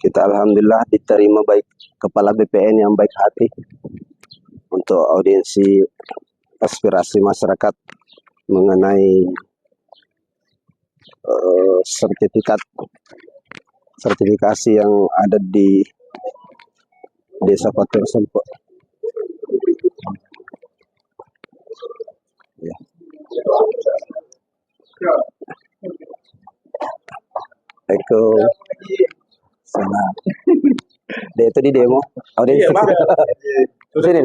Kita alhamdulillah diterima baik Kepala BPN yang baik hati untuk audiensi aspirasi masyarakat mengenai sertifikasi yang ada di Desa Patur Sempok. Ya. Eko sana. Itu di demo audiensi. Sudah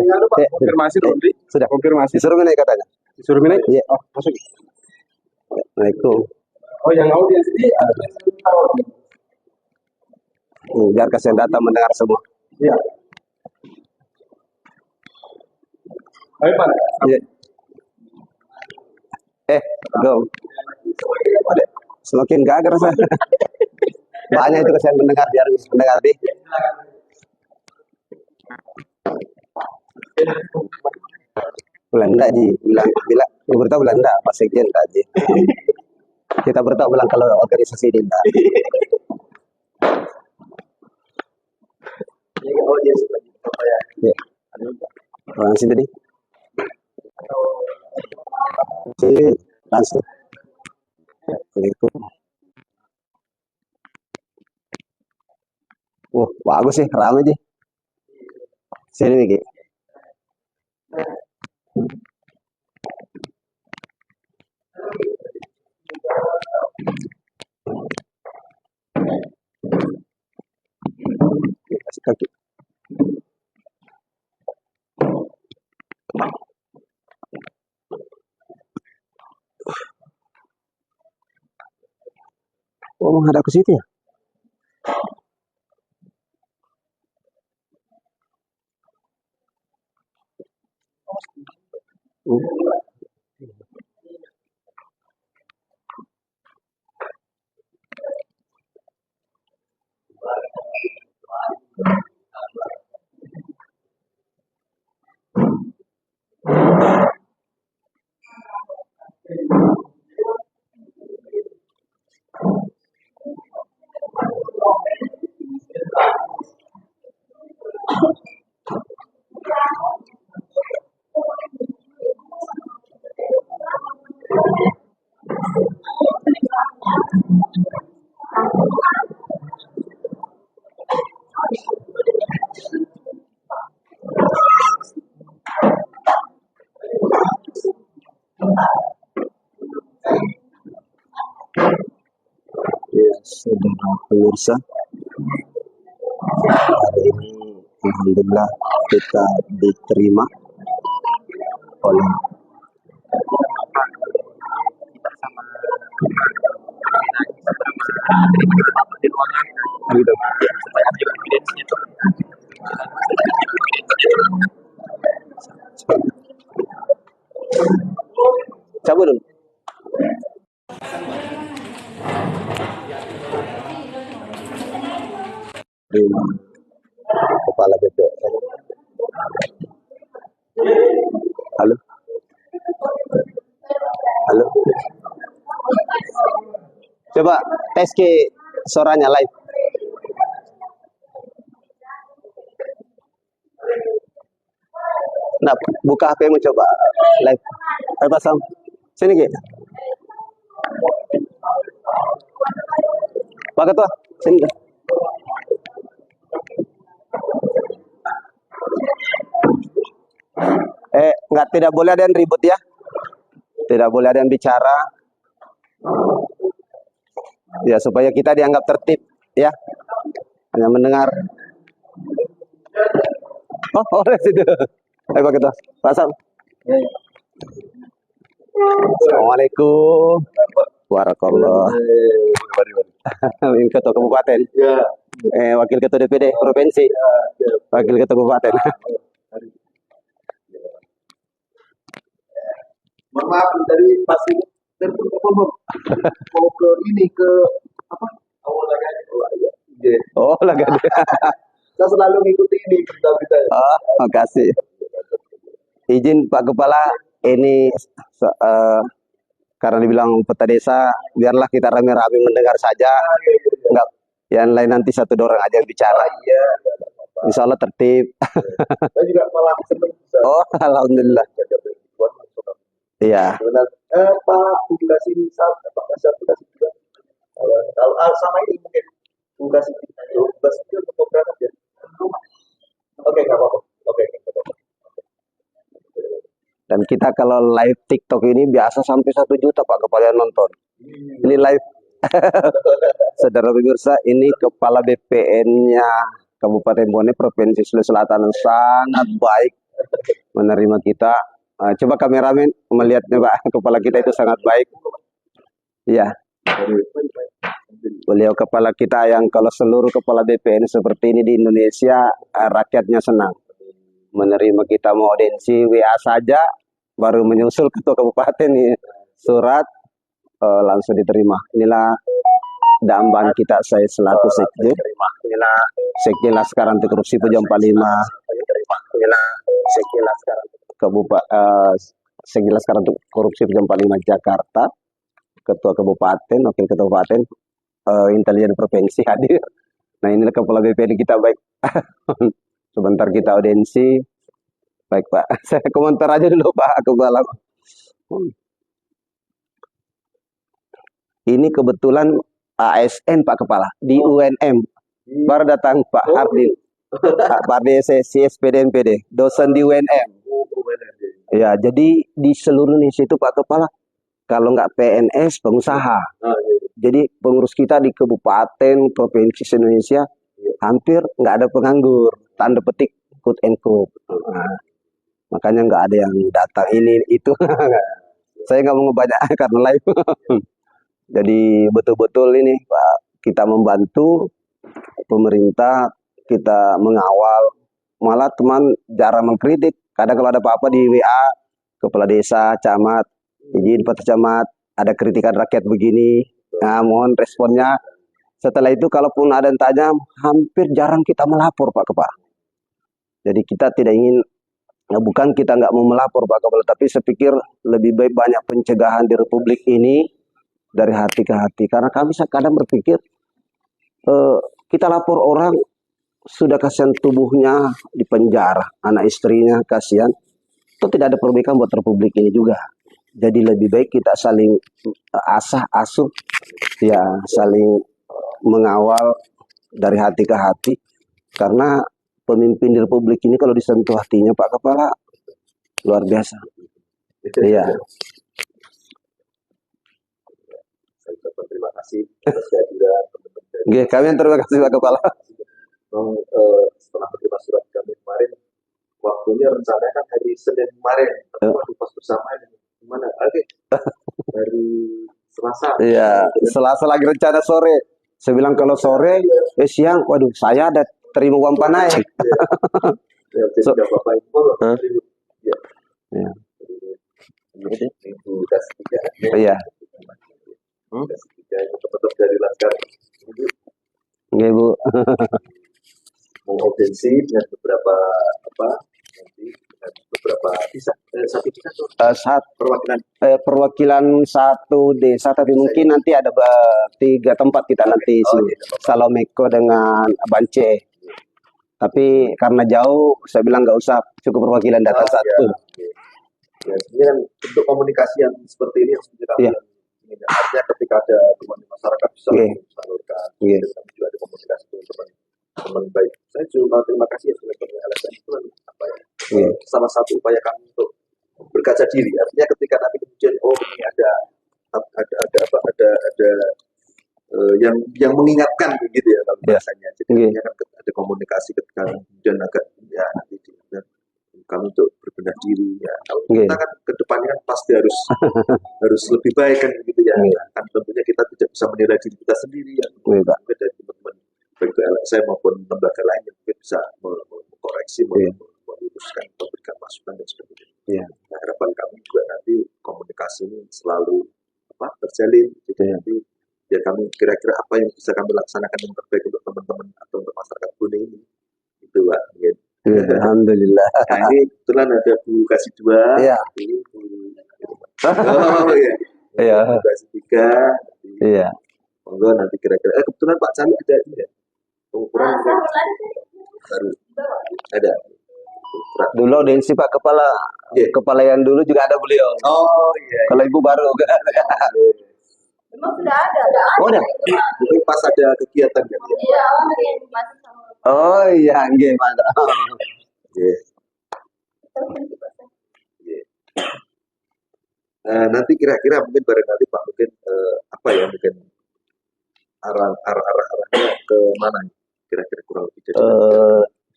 konfirmasi dulu. Sudah Konfirmasi. Disuruh naik katanya. Disuruh naik? Iya. Oh, masuk. Assalamualaikum. Oh, yang audiens ini ada biar kasihan data mendengar semua. Iya. Baik, Pak. Iya. Go. Semakin gak agar saya. Banyak itu kasihan mendengar, biar mendengar di. Belanda ji, bila beritahu Belanda, Pak Sekjen tadi. Kita beritahu bilang kalau organisasi ini enggak. Ya. Orang sini tadi. Sini langsung. Assalamualaikum. Bagus sih, ramai sih. Sini Miki. Kasih kaki. Menghadap ke situ ya? Ya, saudara pemirsa, hari ini alhamdulillah kita diterima oleh cabut dulu. Kepala BPN. Halo. Halo. Coba tes ke suaranya live. Nah, buka HP-mu coba live. Ayo pasang. Sini Ki. Pak Ketua, sini. Tidak boleh ada yang ribut ya. Tidak boleh ada yang bicara. Ya, supaya kita dianggap tertib ya. Hanya mendengar. Oh, oleh situ. Ayo Pak Ketua, pasang. Assalamualaikum warahmatullahi wabarakatuh. Ketua Kabupaten. Wakil Ketua DPD Provinsi. Wakil Ketua Kabupaten. Maaf dari pasti mau ke ini ke apa? Lagade. Saya selalu mengikuti ini berita-berita. Makasih. Izin Pak Kepala, ini karena dibilang peta desa, biarlah kita rame-rame mendengar saja. Yang lain nanti satu orang aja yang bicara. Iya. Insya Allah tertib. Saya juga malah senang bisa Oh, alhamdulillah. jaga perempuan. Iya. Benar. Pak, publikasi misal, apakah saya publikasi juga? Kalau sama ini mungkin publikasi itu untuk program aja. Oke, nggak apa-apa. Oke, nggak apa-apa. Dan kita kalau live TikTok ini biasa sampai 1 juta Pak kepala yang nonton. Ini live. Saudara pemirsa, ini kepala BPN-nya Kabupaten Bone Provinsi Sulawesi Selatan yang sangat baik menerima kita. Coba kameramen melihatnya Pak, kepala kita itu sangat baik. Iya. Beliau kepala kita yang kalau seluruh kepala BPN seperti ini di Indonesia, rakyatnya senang menerima kita. Mau audiensi WA saja baru menyusul ketua kabupaten nih surat, langsung diterima. Inilah dambaan kita, saya selaku sekjen. Inilah sekjen Laskar Anti Korupsi Pejam 45. Inilah sekjen Laskar sekjen Laskar Anti Korupsi Pejam 45 Jakarta. Ketua kabupaten, wakil ketua kabupaten, intelijen provinsi hadir. Nah, inilah kepala BPN kita, baik. Sebentar kita audiensi. Baik Pak, saya komentar aja dulu Pak Kepala. Ini kebetulan ASN Pak Kepala di UNM. Baru datang Pak Hardin. Pak Hardin SPD MPD, dosen di UNM. Ya, jadi di seluruh Indonesia itu Pak Kepala, kalau nggak PNS, pengusaha. Jadi pengurus kita di kabupaten, provinsi Indonesia, hampir nggak ada penganggur. Tanda petik, quote and quote. Nah, makanya nggak ada yang datang ini, itu. Saya nggak mau ngebanyak karena live. Jadi betul-betul ini Pak, kita membantu pemerintah, kita mengawal. Malah teman jarang mengkritik. Kadang kalau ada apa-apa di WA, kepala desa, camat, izin Pak Camat, ada kritikan rakyat begini, nah mohon responnya. Setelah itu kalaupun ada yang tanya, hampir jarang kita melapor Pak Kepala. Jadi kita tidak ingin, bukan kita nggak mau melapor Pak Kepala, tapi saya pikir lebih baik banyak pencegahan di Republik ini dari hati ke hati. Karena kami kadang berpikir, kita lapor orang, sudah kasihan tubuhnya di penjara, anak istrinya kasihan, itu tidak ada perbaikan buat Republik ini juga. Jadi lebih baik kita saling asah asuh, ya saling mengawal dari hati ke hati. Karena pemimpin di Republik ini kalau disentuh hatinya Pak Kepala, luar biasa. Iya. Terima kasih atas kehadiran teman-teman. Oke, kami yang terima kasih Pak Kepala. Setelah menerima surat kami kemarin, waktunya rencananya kan hari Senin kemarin. Tapi waktu pas bersama ini gimana? Oke. Hari Selasa. Iya, Selasa lagi rencana sore. Saya bilang kalau sore, siang, waduh, saya ada terima uang panai. Ya, jadi nggak apa-apa itu. Ya. Ya. Minggu das 3. Iya. Das 3 yang tetap dari Laskar. Iya Bu. Mengotensi dengan beberapa nanti dengan beberapa desa, satu desa perwakilan Perwakilan satu desa, tapi mungkin nanti ada 3 tempat kita nanti sini. Salomeko dengan Bance. Tapi karena jauh, saya bilang nggak usah, cukup perwakilan datang satu. Ya, sebenarnya kan untuk komunikasi yang seperti ini yang kita artinya ketika ada teman masyarakat bisa mensalurkan, dan juga ada komunikasi dengan teman baik. Saya juga terima kasih ya sebenarnya LSM itu kan apa ya? Salah satu upaya kami untuk berkaca diri. Artinya ketika nanti kemudian ini ada yang mengingatkan begitu ya kalau bahasanya. Jadi kan ada komunikasi ketika kemudian agak ya nanti kami untuk berbenah diri ya. Kalau kita kan kedepannya kan pasti harus lebih baik kan begitu ya. Kan tentunya kita tidak bisa menilai diri kita sendiri ya. Dari teman-teman baik itu LSM maupun lembaga lain yang mungkin bisa mengkoreksi, meluruskan, memberikan masukan dan sebagainya. Nah, harapan kami juga nanti komunikasi ini selalu terjalin. Jadi nanti ya kami kira-kira apa yang bisa kami laksanakan yang terbaik untuk teman-teman atau untuk masyarakat Bone ini. Itu Pak. Alhamdulillah. Nah, ini kebetulan ada Bu Kasih 2. Iya. Ini Bu. Oh iya. Iya. Bu Kasih 3. Iya. Monggo nanti kira-kira. Kebetulan Pak Cali ada ini ya. Pengukuran baru ada. Dulu audiensi Pak Kepala, Kepala yang dulu juga ada beliau. Oh iya. Kalau Ibu baru kan. Memang sudah ada. Oh, ada. Mungkin pas ada kegiatan kan ya. Iya, ada yang masih sama. Oh iya, nggih, mantap. Iya. Nanti kira-kira mungkin barangkali Pak mungkin apa ya mungkin arahnya ke mana kira-kira kurang lebih jadi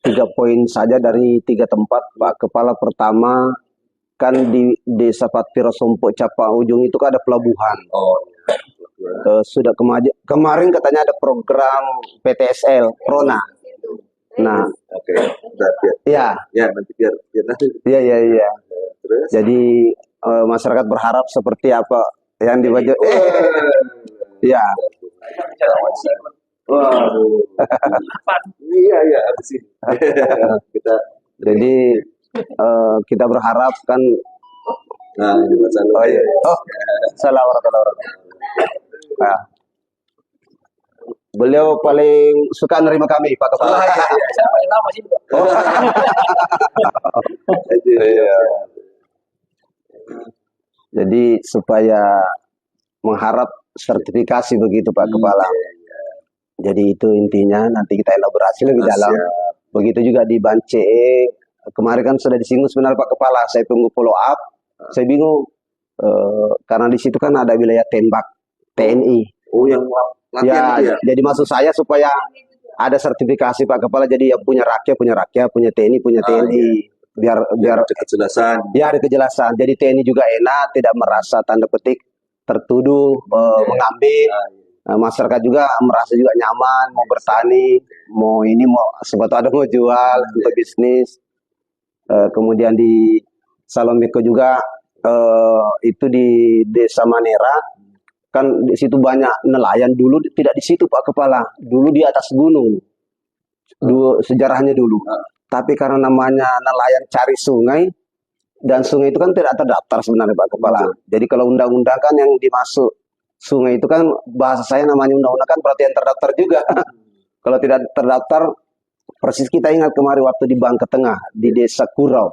3 poin saja dari 3 tempat Pak Kepala. Pertama kan di Desa Patiro Sompok Capa Ujung itu kan ada pelabuhan. oh iya. Sudah kemarin katanya ada program PTSL Prona. Nah, Oke, bentar, ya, ya nanti biar nanti. iya. Terus Jadi masyarakat berharap seperti apa yang dibaca. Ya, waduh. Iya habis ini. Kita jadi kita berharap kan. nah ini Pak Cali. Oh iya. Oh, salah orang. Nah, beliau paling suka nerima kami Pak Kepala. Siapa yang tahu masih? Iya. Jadi supaya mengharap sertifikasi begitu Pak Kepala. Jadi itu intinya, nanti kita elaborasi lebih dalam. Begitu juga di Bance, kemarin kan sudah disinggung sebenarnya Pak Kepala, saya tunggu follow up. Saya bingung karena di situ kan ada wilayah tembak TNI. Oh yang latihan itu ya. Jadi maksud saya supaya ada sertifikasi Pak Kepala, jadi yang punya rakyat, punya TNI, punya TNI. Biar ada kejelasan. Ya, ada kejelasan. Jadi TNI juga enak, tidak merasa tanda petik tertuduh mengambil. Masyarakat juga merasa juga nyaman, mau bertani, mau sebatu ada mau jual untuk bisnis. Kemudian di Salomiko juga itu di Desa Manera, kan di situ banyak nelayan. Dulu tidak di situ Pak Kepala, dulu di atas gunung. Sejarahnya dulu. Tapi karena namanya nelayan cari sungai, dan sungai itu kan tidak terdaftar sebenarnya Pak Kepala. Jadi kalau undang-undang kan yang dimasuk sungai itu kan bahasa saya namanya undang-undang kan berarti yang terdaftar juga. Kalau tidak terdaftar, persis kita ingat kemarin waktu di Bangka Tengah, di Desa Kurau,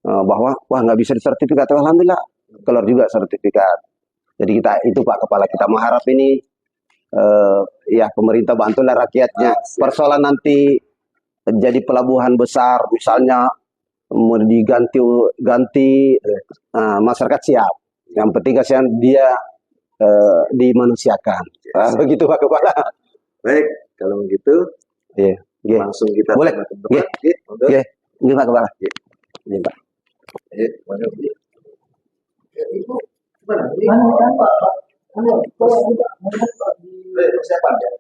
bahwa wah nggak bisa disertifikat. Alhamdulillah keluar juga sertifikat. Jadi kita itu Pak Kepala, kita mengharap ini ya pemerintah bantulah rakyatnya. Persoalan nanti jadi pelabuhan besar, misalnya mau ganti masyarakat siap. Yang penting kasihan dia dimanusiakan. Begitu Pak Kepala. Baik, kalau begitu langsung kita boleh. Ini Pak Kepala. Ini Pak. Mana? Ibu persiapan ya.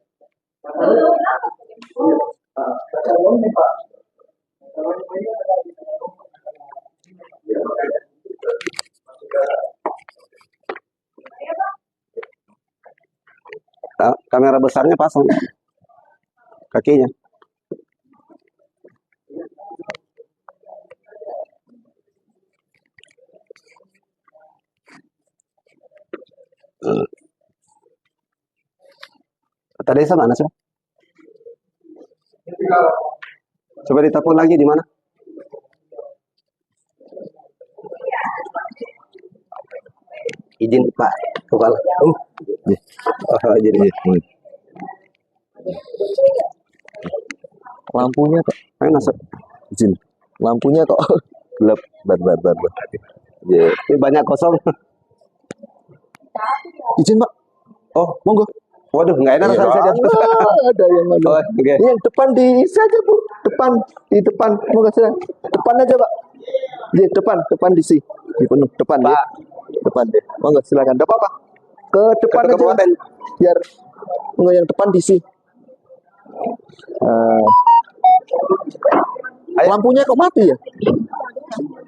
Kamera besarnya pasang kakinya. Tadi mana sih? Coba ditelepon lagi di mana? Izin Pak Kepala. Jadi lampunya kok. Ayo masuk. Izin. Lampunya kok gelap. Bar. Ini banyak kosong. Izin Pak. Oh, monggo. Waduh, nggak enak rasanya saja. Ada yang mana? Oh, okay. Yang depan diisi aja Bu. Di depan. Monggo silakan. Depan aja Pak. Di depan diisi. Di penuh depan ya. Depan deh. Monggo silakan. Enggak apa-apa. Ke depan aja. Kabupaten. Biar monggo yang depan diisi. Lampunya kok mati ya?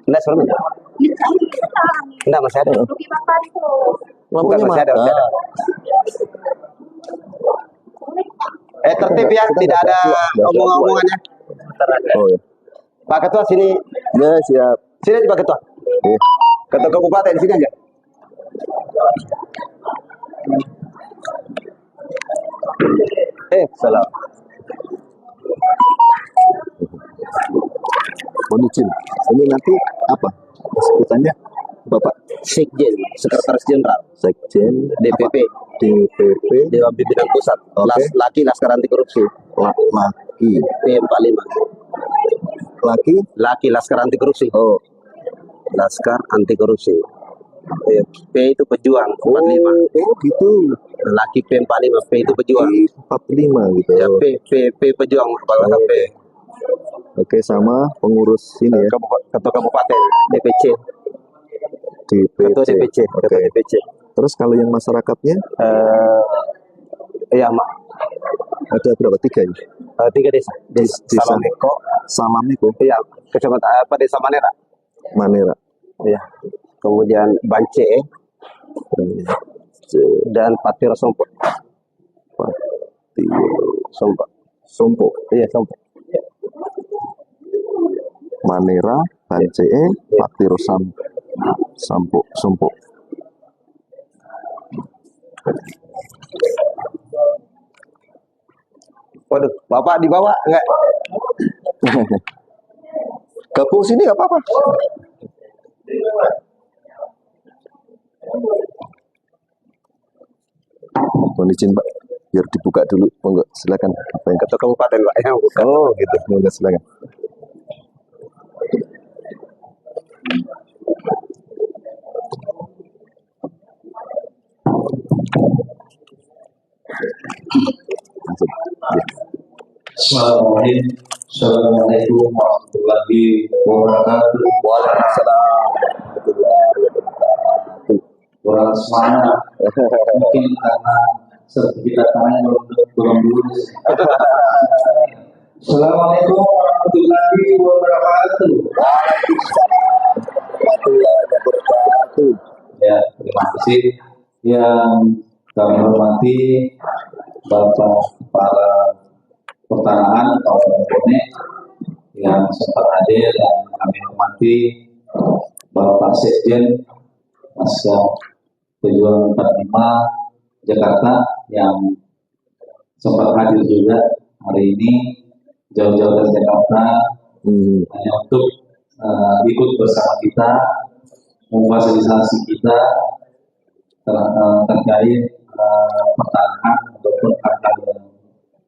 Enggak, sebenarnya. Enggak, masih ada. Lampunya masih ada. Tertib ya, tidak ada omong-omongannya. Oh ya. Pak Ketua sini. Ya, siap. Sini aja Pak Ketua. Ketua Kabupaten sini aja. Salam. Mohon izin. Ini nanti apa? Sebutannya Bapak Sekjen, Sekretaris Jenderal, Sekjen DPP, DPP Dewan Pimpinan Pusat, Oke. Laki Laskar Anti Korupsi, laki P45, Laki Laskar Anti Korupsi, oh Laskar Anti Korupsi. P itu pejuang, 45. oh gitu. Laki P45, P itu pejuang. 45 gitu. Ya, P pejuang, Bapak P. Oke, sama pengurus ini ya. Ketua Kabupaten, DPC. Ketua DPC. DPC, Oke. Ketua DPC. Terus kalau yang masyarakatnya Ya, Mak. ada berapa? 3 ya? 3 desa. Desa Salameko, Salameko, ya, Kecamatan Desa Manera. Manera, Ya. Kemudian Bance dan Patiro Sompo. Sompo, Iya, Sompo. Manera, Bancee, Patiro Sompo. Waduh, Bapak dibawa enggak? Gabung sini nggak apa-apa. Mohon izin Pak, biar dibuka dulu. Monggo, silakan. Apa yang Ketua Kabupaten, Pak. Yang bukan. Oh gitu, monggo silakan. Langsung. Assalamualaikum warahmatullahi wabarakatuh. Waalaikumsalam warahmatullahi wabarakatuh. Kurang semangat. Mungkin karena sertifikatnya belum lulus. Assalamualaikum warahmatullahi wabarakatuh. Waalaikumsalam warahmatullahi wabarakatuh. Ya, terima kasih yang kami hormati Bapak Kepala Pertanahan atau Komponen yang sempat hadir, dan kami hormati Bapak Sekjen Pasca Pejuang 45 Jakarta yang sempat hadir juga hari ini jauh-jauh dari Jakarta hanya untuk ikut bersama kita memfasilitasi kita terkait pertanahan ataupun hal-hal yang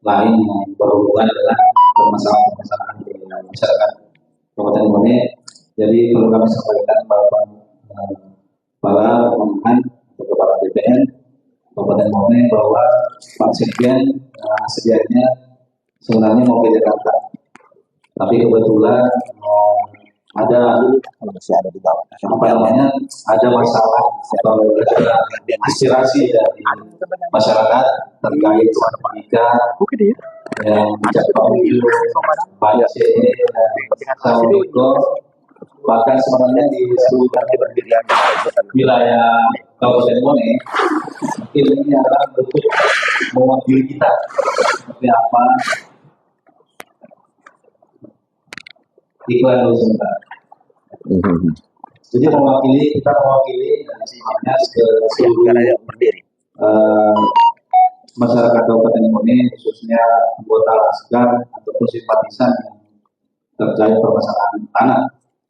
lain yang berhubungan dengan permasalahan-permasalahan di masyarakat Kabupaten Bone. Jadi perlu kami sampaikan bahwa para pemanahan atau kepala BPN Kabupaten Bone bahwa Pak Sekjen sedianya sebenarnya mau ke Jakarta, tapi kebetulan ada Masih ada di bawah. apa namanya, ada masalah atau ada aspirasi dari masyarakat terkait pendidikan yang Jepang itu banyak bahkan sebenarnya di seluruh wilayah Kabupaten Bone mungkin ini adalah bentuk mewakili kita seperti apa. Iklan dulu sebentar. Jadi kita mewakili dan semuanya ke seluruh masyarakat Kabupaten Bone, khususnya anggota Laskar ataupun simpatisan yang terkait permasalahan tanah.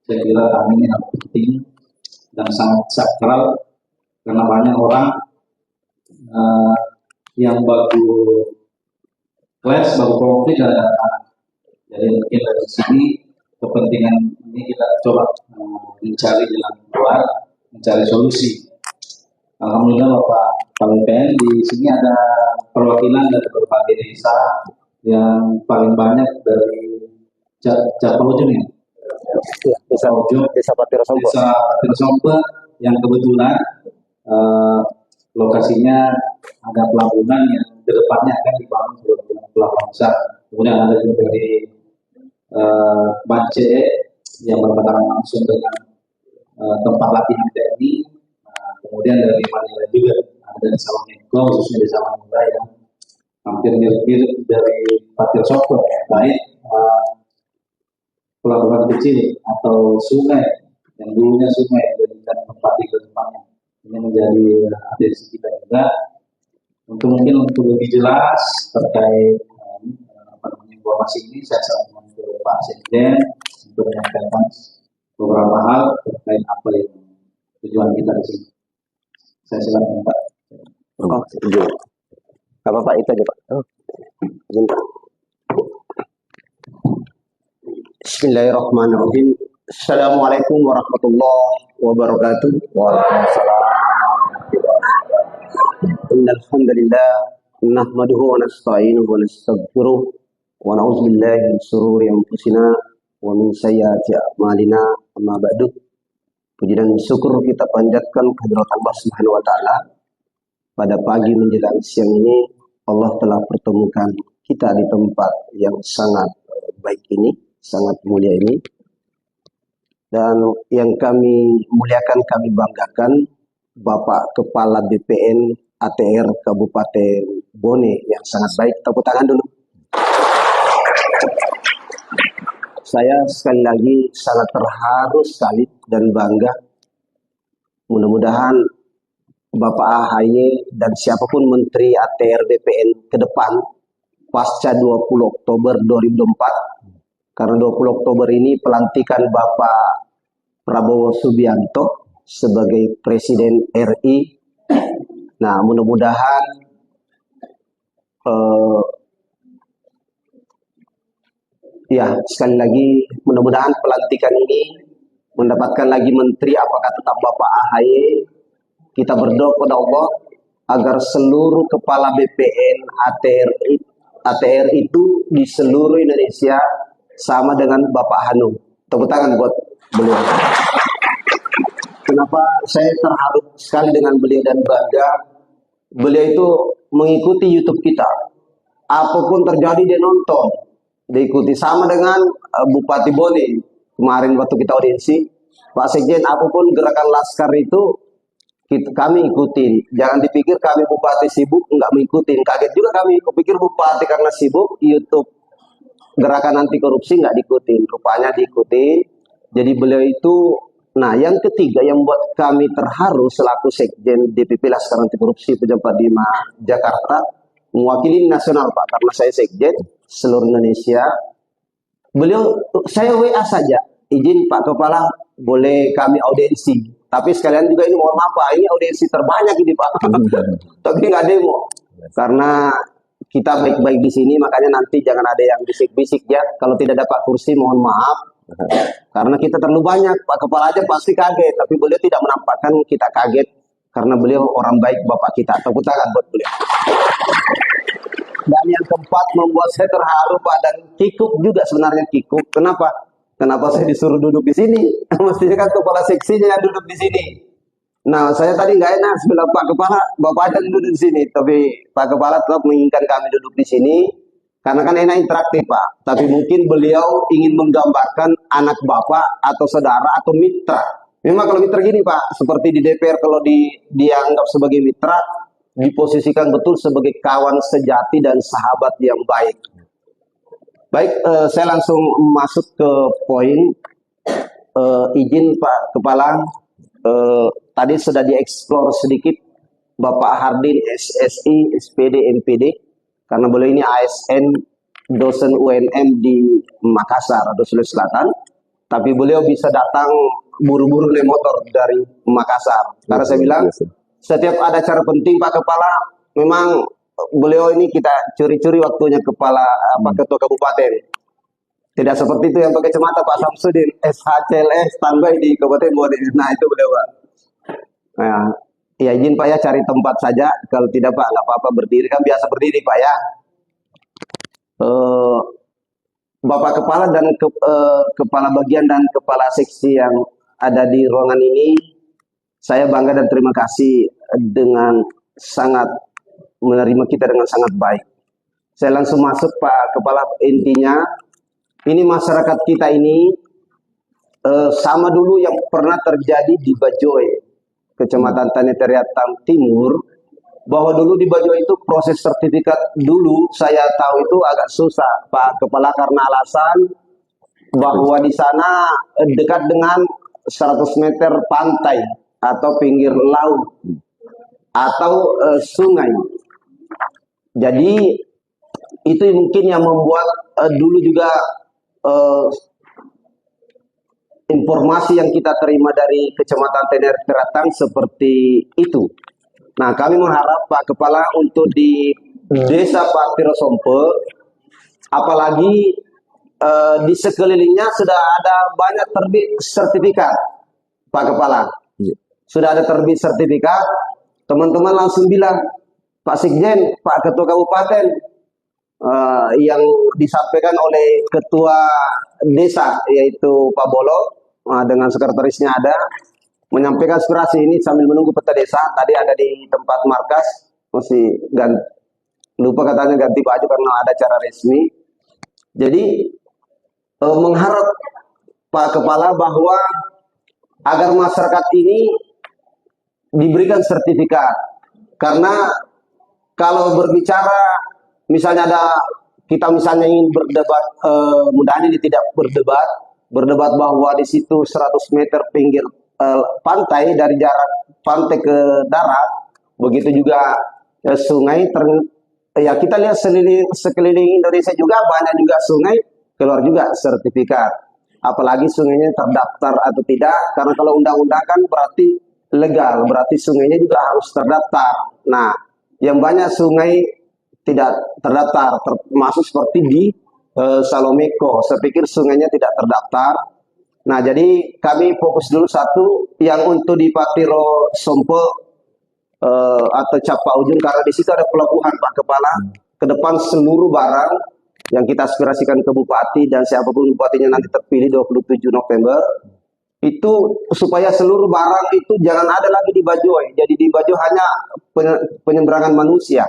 Saya kira tanah ini sangat penting dan sangat sakral karena banyak orang yang baru konflik dengan tanah. Jadi mungkin dari sini kepentingan ini kita coba mencari jalan keluar, mencari solusi. Alhamdulillah Bapak BPN di sini ada perwakilan dari berbagai desa yang paling banyak dari Japolojong ya. Desa Patiro Sompo. Desa Patiro Sompo yang kebetulan lokasinya ada pelabuhan yang kedepannya akan dibangun sebagai pelabuhan besar. Kemudian ada juga dari Bance yang berbatasan langsung dengan tempat latihan TNI. Kemudian dari Manila juga ada dari Salameko, khususnya di Salameko yang hampir mirip dari Patiro Sompo, baik pelabuhan kecil atau sungai yang dulunya sungai dan tempat di depannya ini menjadi atensi kita juga. Mungkin untuk lebih jelas terkait informasi ini, saya sarankan ke Pak Sekjen untuk menyampaikan beberapa hal terkait apa yang tujuan kita di sini. Saya silakan Pak. Oh, iya. Apa Pak itu aja Pak? Oh. Bismillahirrahmanirrahim. Assalamualaikum warahmatullahi wabarakatuh. Waalaikumsalam. Innal hamdalillah nahmaduhu wa nasta'inuhu wa nastaghfiruh wa na'udzu billahi min shururi anfusina wa min sayyiati a'malina. Amma ba'du. Puji dan syukur kita panjatkan kehadirat Allah Subhanahu wa taala. Pada pagi menjelang siang ini Allah telah pertemukan kita di tempat yang sangat baik ini, sangat mulia ini. Dan yang kami muliakan, kami banggakan Bapak Kepala BPN ATR Kabupaten Bone yang sangat baik. Tepuk tangan dulu. Saya sekali lagi sangat terharu sekali dan bangga. Mudah-mudahan Bapak AHY dan siapapun Menteri ATR BPN ke depan pasca 20 Oktober 2024, karena 20 Oktober ini pelantikan Bapak Prabowo Subianto sebagai Presiden RI. Nah, mudah-mudahan ya sekali lagi mudah-mudahan pelantikan ini mendapatkan lagi menteri, apakah tetap Bapak AHY. Kita berdoa kepada Allah agar seluruh kepala BPN ATR itu di seluruh Indonesia sama dengan Bapak Hanum. Tepuk tangan buat beliau. Kenapa saya terharu sekali dengan beliau dan bangga? Beliau itu mengikuti YouTube kita. Apapun terjadi dia nonton, diikuti, sama dengan Bupati Bone. Kemarin waktu kita audiensi, Pak Sekjen, apapun gerakan Laskar itu kami ikutin. Jangan dipikir kami Bupati sibuk nggak mengikutin. Kaget juga kami, kepikir Bupati karena sibuk YouTube gerakan anti korupsi nggak diikutin. Rupanya diikutin. Jadi beliau itu, nah yang ketiga yang buat kami terharu selaku Sekjen DPP Laskar Anti Korupsi Pejabat 5 Jakarta, mewakili nasional Pak, karena saya Sekjen seluruh Indonesia. Beliau, saya WA saja, izin Pak Kepala boleh kami audiensi. Tapi sekalian juga ini mohon maaf Pak, ini audiensi terbanyak ini Pak. Tapi nggak demo. Karena kita baik-baik di sini, makanya nanti jangan ada yang bisik-bisik ya. Kalau tidak dapat kursi mohon maaf. Karena kita terlalu banyak, Pak Kepala aja pasti kaget. Tapi beliau tidak menampakkan kita kaget. Karena beliau orang baik Bapak kita. Tepuk tangan buat beliau. Dan yang keempat membuat saya terharu Pak, dan kikuk juga sebenarnya kikuk. Kenapa? Kenapa saya disuruh duduk di sini? Mestinya kan kepala seksinya yang duduk di sini. Nah, saya tadi nggak enak bilang Pak Kepala, Bapak aja duduk di sini. Tapi Pak Kepala tetap menginginkan kami duduk di sini karena kan enak interaktif Pak. Tapi mungkin beliau ingin menggambarkan anak Bapak atau saudara atau mitra. Memang kalau mitra gini Pak, seperti di DPR kalau dianggap sebagai mitra, diposisikan betul sebagai kawan sejati dan sahabat yang baik. Baik, saya langsung masuk ke poin. Izin Pak Kepala, tadi sudah dieksplor sedikit Bapak Hardin SSI, SPD, MPD, karena beliau ini ASN, dosen UNM di Makassar atau Sulawesi Selatan, tapi beliau bisa datang buru-buru naik motor dari Makassar. Karena saya bilang, setiap ada acara penting Pak Kepala, memang beliau ini kita curi-curi waktunya ketua kabupaten. Tidak seperti itu yang pakai kacamata Pak Samsudin, SHCLS standby di Kabupaten Bone. Nah itu beliau Pak. Nah, ya izin Pak ya cari tempat saja. Kalau tidak Pak nggak apa-apa berdiri, kan biasa berdiri Pak ya. Bapak Kepala dan Kepala Bagian dan Kepala Seksi yang ada di ruangan ini, saya bangga dan terima kasih dengan sangat menerima kita dengan sangat baik. Saya langsung masuk Pak Kepala. Intinya ini masyarakat kita ini sama dulu yang pernah terjadi di Bajoy, Kecamatan Tanetariatan Timur, bahwa dulu di Bajoy itu proses sertifikat dulu saya tahu itu agak susah Pak Kepala, karena alasan bahwa di sana dekat dengan 100 meter pantai atau pinggir laut atau sungai. Jadi itu mungkin yang membuat dulu juga informasi yang kita terima dari Kecamatan Tenere Teratang seperti itu. Nah, kami mengharap Pak Kepala untuk di Desa Pak Tirosompo, apalagi di sekelilingnya sudah ada banyak terbit sertifikat, Pak Kepala. Sudah ada terbit sertifikat, teman-teman langsung bilang, Pak Sekjen, Pak Ketua Kabupaten, yang disampaikan oleh Ketua Desa, yaitu Pak Bolo, dengan sekretarisnya ada, menyampaikan aspirasi ini sambil menunggu peta desa. Tadi ada di tempat markas, masih lupa katanya ganti baju karena ada acara resmi. Jadi mengharap Pak Kepala bahwa agar masyarakat ini diberikan sertifikat. Karena kalau berbicara, misalnya kita misalnya ingin berdebat, mudah-mudahan ini tidak berdebat bahwa di situ 100 meter pinggir pantai dari jarak pantai ke darat, begitu juga sungai. Ya kita lihat sekeliling Indonesia juga banyak juga sungai keluar juga sertifikat. Apalagi sungainya terdaftar atau tidak, karena kalau undang-undang kan berarti legal, berarti sungainya juga harus terdaftar. Nah, yang banyak sungai tidak terdaftar, termasuk seperti di Salomeko. Saya pikir sungainya tidak terdaftar. Nah, jadi kami fokus dulu satu yang untuk di Patiro Sompo atau Capa Ujung, karena di situ ada pelabuhan, Pak Kepala. Ke depan seluruh barang yang kita aspirasikan ke Bupati dan siapapun bupatinya nanti terpilih 27 November, itu supaya seluruh barang itu jangan ada lagi di Bajoy. Jadi di Bajoy hanya penyeberangan manusia.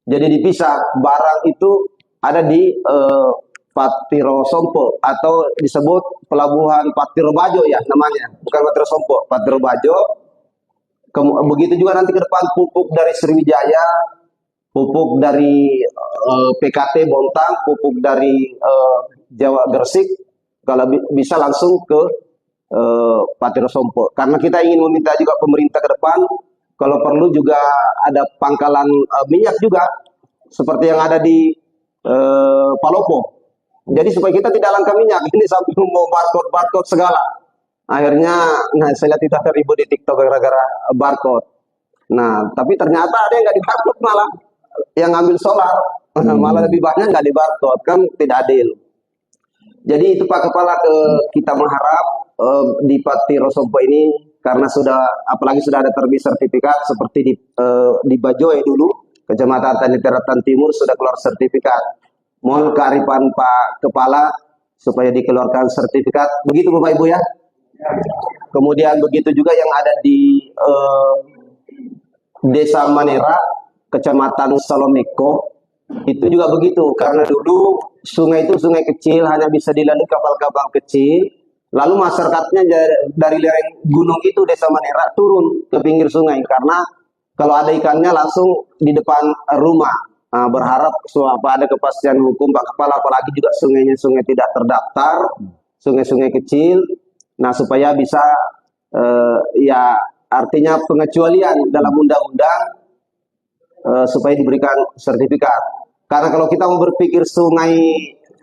Jadi dipisah, barang itu ada di Patiro Sompo atau disebut pelabuhan Patiro Bajo ya namanya, bukan Patiro Sompo, Patiro Bajo. Begitu juga nanti ke depan pupuk dari Sriwijaya, pupuk dari PKT Bontang, pupuk dari Jawa Gresik, kalau bisa langsung ke Patiro Sompo. Karena kita ingin meminta juga pemerintah ke depan, kalau perlu juga ada pangkalan minyak juga, seperti yang ada di Palopo. Jadi supaya kita tidak langka minyak, ini sampai mau barcode segala. Akhirnya, nah saya lihat itu ada ribut di TikTok gara-gara barcode. Nah, tapi ternyata ada yang nggak di barcode malah, yang ngambil solar, malah lebih banyak nggak di barcode, kan tidak adil. Jadi itu Pak Kepala, kita mengharap di Patiro Sompo ini, karena apalagi sudah ada terbit sertifikat seperti di Bajoy dulu, Kecamatan Tenere Teratang Timur sudah keluar sertifikat. Mohon kearifan Pak Kepala supaya dikeluarkan sertifikat. Begitu Bapak Ibu ya. Kemudian begitu juga yang ada di Desa Manera, Kecamatan Salomeko, itu juga begitu. Karena dulu sungai itu sungai kecil, hanya bisa dilalui kapal-kapal kecil. Lalu masyarakatnya dari lereng gunung itu Desa Manera turun ke pinggir sungai, karena kalau ada ikannya langsung di depan rumah. Nah, berharap ada kepastian hukum Pak Kepala, apalagi juga sungainya sungai tidak terdaftar, sungai-sungai kecil. Nah, supaya bisa ya artinya pengecualian dalam undang-undang supaya diberikan sertifikat. Karena kalau kita mau berpikir sungai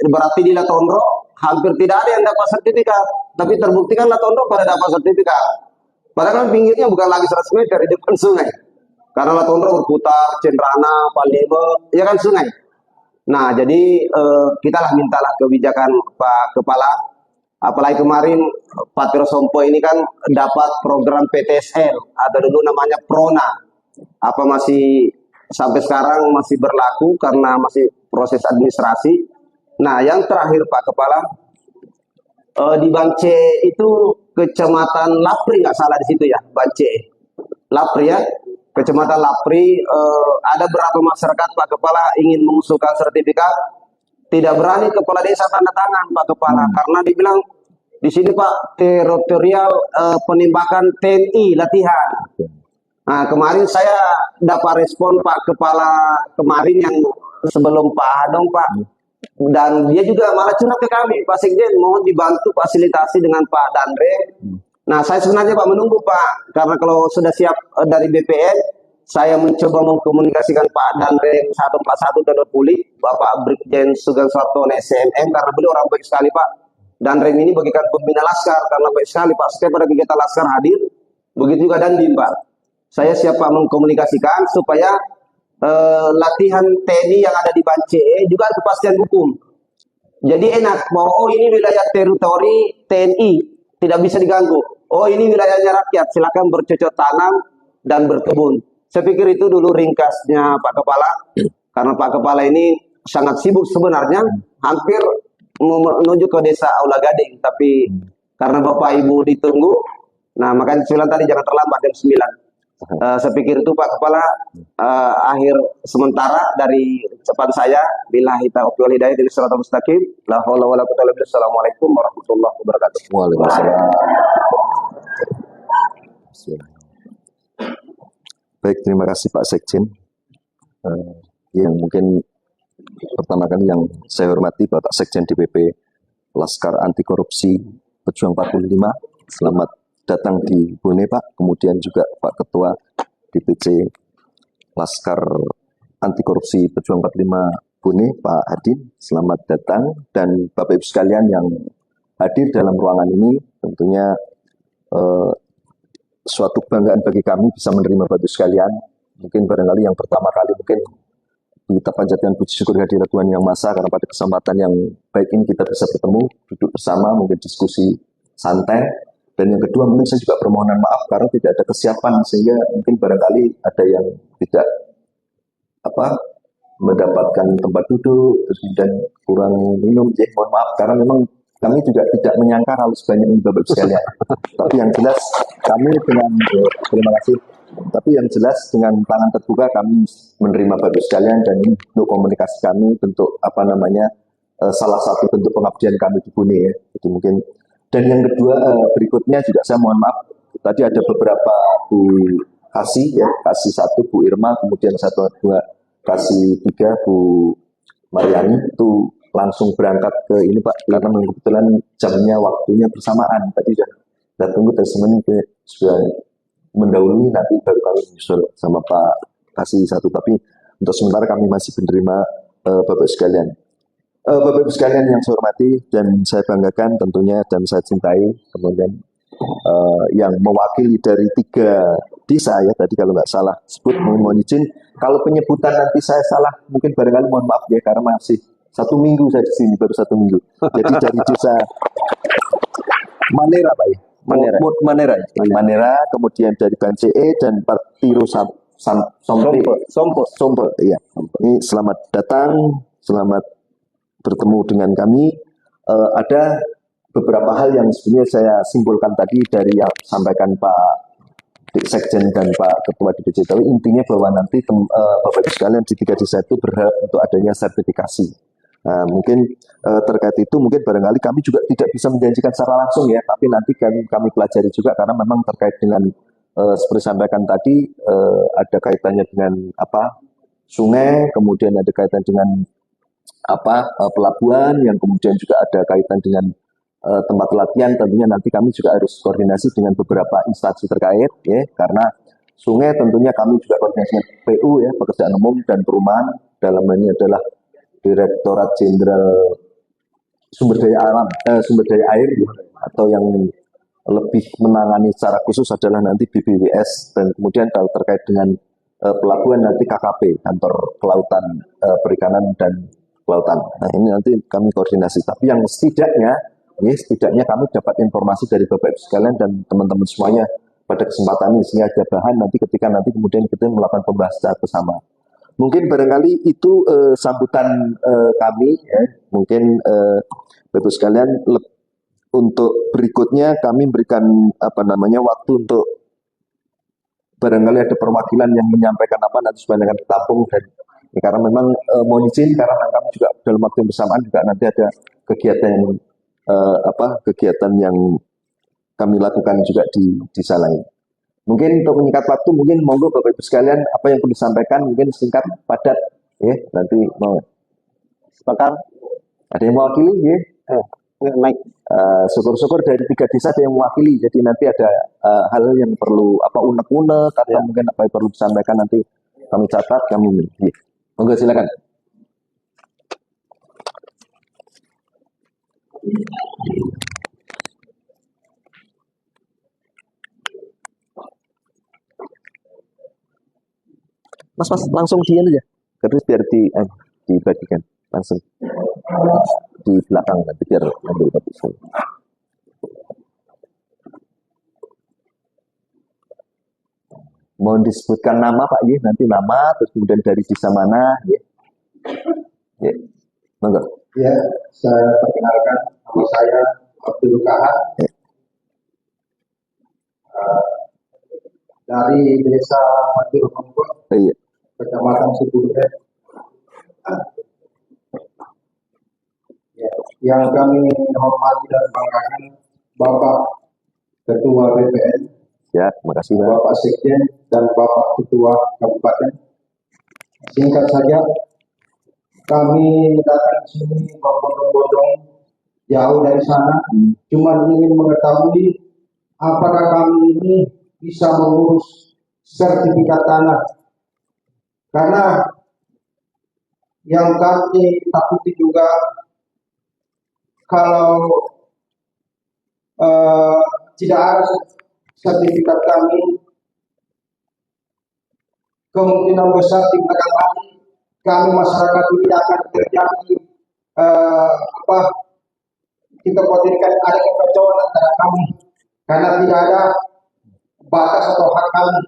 berarti di Latondro, hampir tidak ada yang dapat sertifikat. Tapi terbuktikan Latondro pada dapat sertifikat. Padahal pinggirnya bukan lagi 100 meter di depan sungai. Karena Latondro berputar, Cendrana, Palembang, ya kan sungai. Nah, jadi kita mintalah kebijakan Pak Kepala. Apalagi kemarin Patiro Sompo ini kan dapat program PTSL atau dulu namanya Prona. Apa masih sampai sekarang masih berlaku karena masih proses administrasi. Nah, yang terakhir Pak Kepala, di Bance itu Kecamatan Lapri, nggak salah di situ ya, Bance Lapri ya. Kecamatan Lapri, ada beberapa masyarakat Pak Kepala ingin mengusulkan sertifikat, tidak berani kepala desa tanda tangan Pak Kepala, karena dibilang di sini Pak teritorial penembakan TNI latihan. Nah, kemarin saya dapat respon Pak Kepala kemarin yang sebelum Pak Hadong Pak, dan dia juga malah curhat ke kami, Pak Sekjen mohon dibantu fasilitasi dengan Pak Dandre. Nah, saya sebenarnya Pak menunggu Pak, karena kalau sudah siap dari BPN, saya mencoba mengkomunikasikan Pak Danrem 141 Todopuli, Bapak Brigjen Sugeng Sartono SMM, karena beliau orang baik sekali Pak. Danrem ini bagikan pembina Laskar, karena baik sekali Pak. Setiap ada kegiatan Laskar hadir, begitu juga Dandim Pak. Saya siap Pak mengkomunikasikan supaya latihan TNI yang ada di Bance juga ada kepastian hukum. Jadi enak bahwa oh ini wilayah teritori TNI, tidak bisa diganggu. Oh ini wilayahnya rakyat, silakan bercocok tanam dan berkebun. Saya pikir itu dulu ringkasnya Pak Kepala, karena Pak Kepala ini sangat sibuk sebenarnya, hampir menuju ke desa Aula Gading, tapi karena Bapak Ibu ditunggu, nah makanya saya bilang tadi jangan terlambat jam 9. Saya pikir itu Pak Kepala, akhir sementara dari ucapan saya, billahi taufiq wal hidayah dari siratal mustaqim, la haula wala quwwata illa billah. Assalamualaikum warahmatullahi wabarakatuh. Waalaikumsalam. Baik, terima kasih Pak Sekjen. Yang mungkin pertama kali yang saya hormati Bapak Sekjen DPP Laskar Anti Korupsi Pejuang 45. Selamat datang di Bone Pak. Kemudian juga Pak Ketua DPC Laskar Anti Korupsi Pejuang 45 Bone, Pak Adin. Selamat datang. Dan Bapak Ibu sekalian yang hadir dalam ruangan ini, tentunya suatu kebanggaan bagi kami bisa menerima Bapak Ibu sekalian. Mungkin barangkali yang pertama kali mungkin kita panjatkan puji syukur kehadirat Tuhan Yang Maha Esa, karena pada kesempatan yang baik ini kita bisa bertemu, duduk bersama, mungkin diskusi santai. Dan yang kedua mungkin saya juga permohonan maaf karena tidak ada kesiapan, sehingga mungkin barangkali ada yang tidak mendapatkan tempat duduk, terus kemudian kurang minum. Jadi mohon maaf karena memang kami juga tidak menyangka hal sebanyak ini Bapak Ibu sekalian. Tapi yang jelas kami dengan terima kasih. Tapi yang jelas dengan tangan terbuka kami menerima Bapak Ibu sekalian, dan ini untuk komunikasi kami, bentuk salah satu bentuk pengabdian kami di Bone ya. Jadi mungkin, dan yang kedua berikutnya juga saya mohon maaf, tadi ada beberapa Bu Kasih ya, Kasih 1 Bu Irma, kemudian 1 2 Kasih 3 Bu Mariani itu langsung berangkat ke ini Pak, karena kebetulan jamnya waktunya bersamaan. Tadi sudah tunggu dari semenit sudah mendahului, nanti baru kami menyusul sama Pak Kasih 1. Tapi untuk sementara kami masih menerima Bapak sekalian. Bapak Ibu sekalian yang saya hormati dan saya banggakan tentunya dan saya cintai, kemudian yang mewakili dari 3 desa ya, tadi kalau nggak salah sebut, mohon izin kalau penyebutan nanti saya salah, mungkin barangkali mohon maaf ya, karena masih 1 minggu saya di sini, baru 1 minggu. Jadi dari desa Manera Pak ya, Manera, kemudian dari Bance dan Partiro Sompo, iya. Ini selamat datang, selamat bertemu dengan kami. Ada beberapa hal yang sebenarnya saya simpulkan tadi dari yang disampaikan Pak Sekjen dan Pak Ketua DPC. Tapi intinya bahwa nanti Bapak Ibu sekalian di 3 desa itu berhak untuk adanya sertifikasi. Mungkin terkait itu mungkin barangkali kami juga tidak bisa menjanjikan secara langsung ya, tapi nanti kami pelajari juga, karena memang terkait dengan seperti sampaikan tadi ada kaitannya dengan sungai, kemudian ada kaitan dengan pelabuhan, yang kemudian juga ada kaitan dengan tempat latihan. Tentunya nanti kami juga harus koordinasi dengan beberapa instansi terkait ya, karena sungai tentunya kami juga koordinasi dengan PU ya, Pekerjaan Umum dan Perumahan, dalam hal ini adalah Direktorat Jenderal Sumber Daya Air, atau yang lebih menangani secara khusus adalah nanti BBWS, dan kemudian kalau terkait dengan pelabuhan nanti KKP, Kantor Kelautan, Perikanan dan Kelautan. Nah ini nanti kami koordinasi. Tapi yang setidaknya kami dapat informasi dari Bapak Ibu sekalian dan teman-teman semuanya pada kesempatan ini, sehingga ada bahan nanti ketika kemudian kita melakukan pembahasan bersama. Mungkin barangkali itu sambutan kami ya. Mungkin Bapak Ibu sekalian untuk berikutnya kami berikan waktu untuk barangkali ada perwakilan yang menyampaikan nanti supaya akan ditampung, dan ya, karena memang mohon izin karena kami juga dalam waktu yang bersamaan juga nanti ada kegiatan yang kami lakukan juga di desa lain. Mungkin untuk menyingkat waktu, mungkin monggo Bapak Ibu sekalian apa yang perlu disampaikan mungkin singkat, padat ya, nanti mau sepakat. Ada yang mewakili ya? Mike. Syukur-syukur dari 3 desa ada yang mewakili. Jadi nanti ada hal yang perlu unek-unek atau mungkin apa yang perlu disampaikan nanti kami catat, kami monggo silakan. Mas langsung diin aja. Terus biar dibagikan langsung di belakang nanti biar ambil bagus. Mohon disebutkan nama Pak ya, nanti nama terus kemudian dari desa mana ya. Ya. Monggo. Ya, saya perkenalkan nama saya Abdul Kahar. Ya. Dari desa Majur Monggo, Iya. Kecamatan Cibudet. Ya, yang kami hormati dan banggakan Bapak Ketua BPN, Ya, makasih Pak. Bapak Sekjen, dan Bapak Ketua Kabupaten. Singkat saja, kami datang ke sini berbondong-bondong jauh dari sana, cuma ingin mengetahui apakah kami ini bisa mengurus sertifikat tanah. Karena yang kami takuti juga kalau tidak ada sertifikat kami, kemungkinan besar di belakang hari kami masyarakat ini akan terjadi kita khawatirkan ada kekacauan antara kami karena tidak ada batas atau hak kami.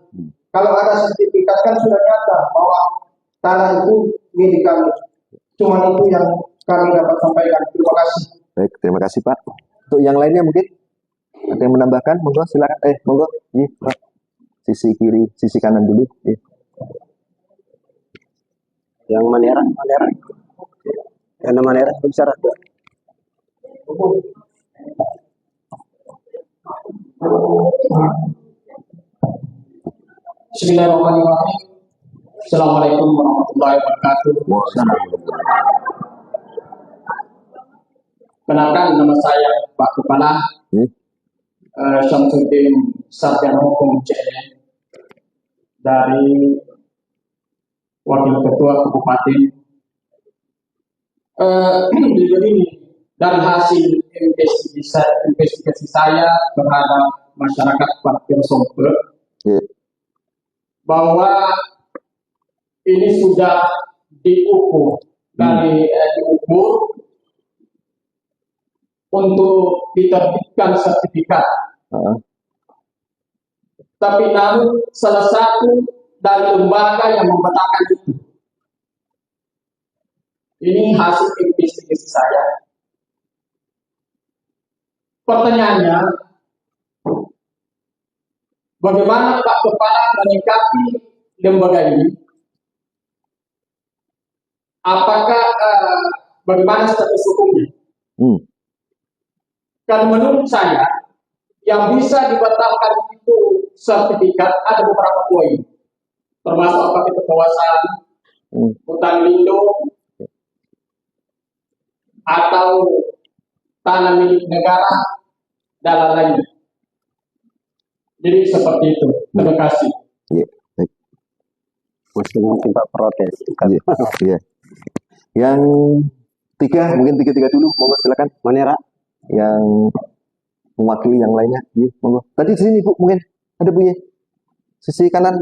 Kalau ada sertifikat kan sudah nyata bahwa tanah itu milik kami. Cuma itu yang kami dapat sampaikan. Terima kasih. Baik, terima kasih Pak. Untuk yang lainnya mungkin ada yang menambahkan, monggo silakan. Monggo. Iya, Pak. Sisi kiri, sisi kanan dulu. Iya. Yang Manera. Yang Manera bicara. Bismillahirrahmanirrahim. Assalamualaikum warahmatullahi wabarakatuh. Kenalkan, nama saya Pak Kepala Syamsuddin Sarjana Hukum CN dari Wakil Ketua Kabupaten. Begini, dari hasil investigasi saya terhadap masyarakat Parkir Sompe, bahwa ini sudah diukur untuk diterbitkan sertifikat. Tapi namun salah satu dari lembaga yang membatalkan itu. Ini hasil investigasi saya. Pertanyaannya, bagaimana Pak Kepala menyikapi lembaga ini? Apakah bagaimana status hukumnya? Karena menurut saya, yang bisa dibatalkan itu sertifikat ada beberapa poin, termasuk apakah itu kawasan hutan lindung atau tanah milik negara dan lain-lain. Jadi seperti itu. Terima kasih. Iya, baik. Mungkin Pak protes. Iya. Yang tiga, mungkin tiga dulu. Monggo silakan. Manera. Yang mewakili yang lainnya. Iya, monggo. Tadi di sini Bu, mungkin ada Bu ya. Sisi kanan.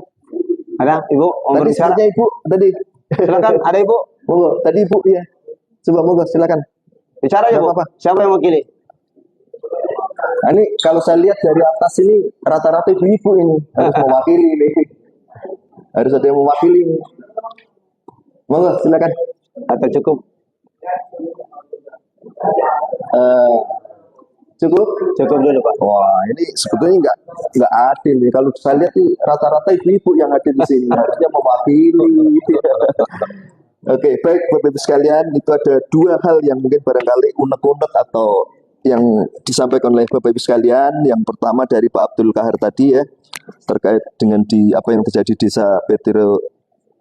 Ada Ibu? Tadi sepertinya Ibu tadi. Silakan, ada Ibu. Monggo. Tadi Ibu ya. Coba monggo silakan. Bicara ya Bu. Apa? Siapa yang mewakili? Nah, ini kalau saya lihat dari atas ini rata-rata ibu-ibu ini harus mewakili ini. Harus ada yang mewakili ini. Monggo silakan. Atau cukup? Cukup dulu Pak. Wah, ini sebetulnya nggak adil nih. Kalau saya lihat nih rata-rata ibu-ibu yang ada di sini harusnya mewakili. Oke, baik Bapak Ibu sekalian, itu ada dua hal yang mungkin barangkali unek-unek atau yang disampaikan oleh Bapak Ibu sekalian. Yang pertama dari Pak Abdul Kahar tadi ya, terkait dengan apa yang terjadi di desa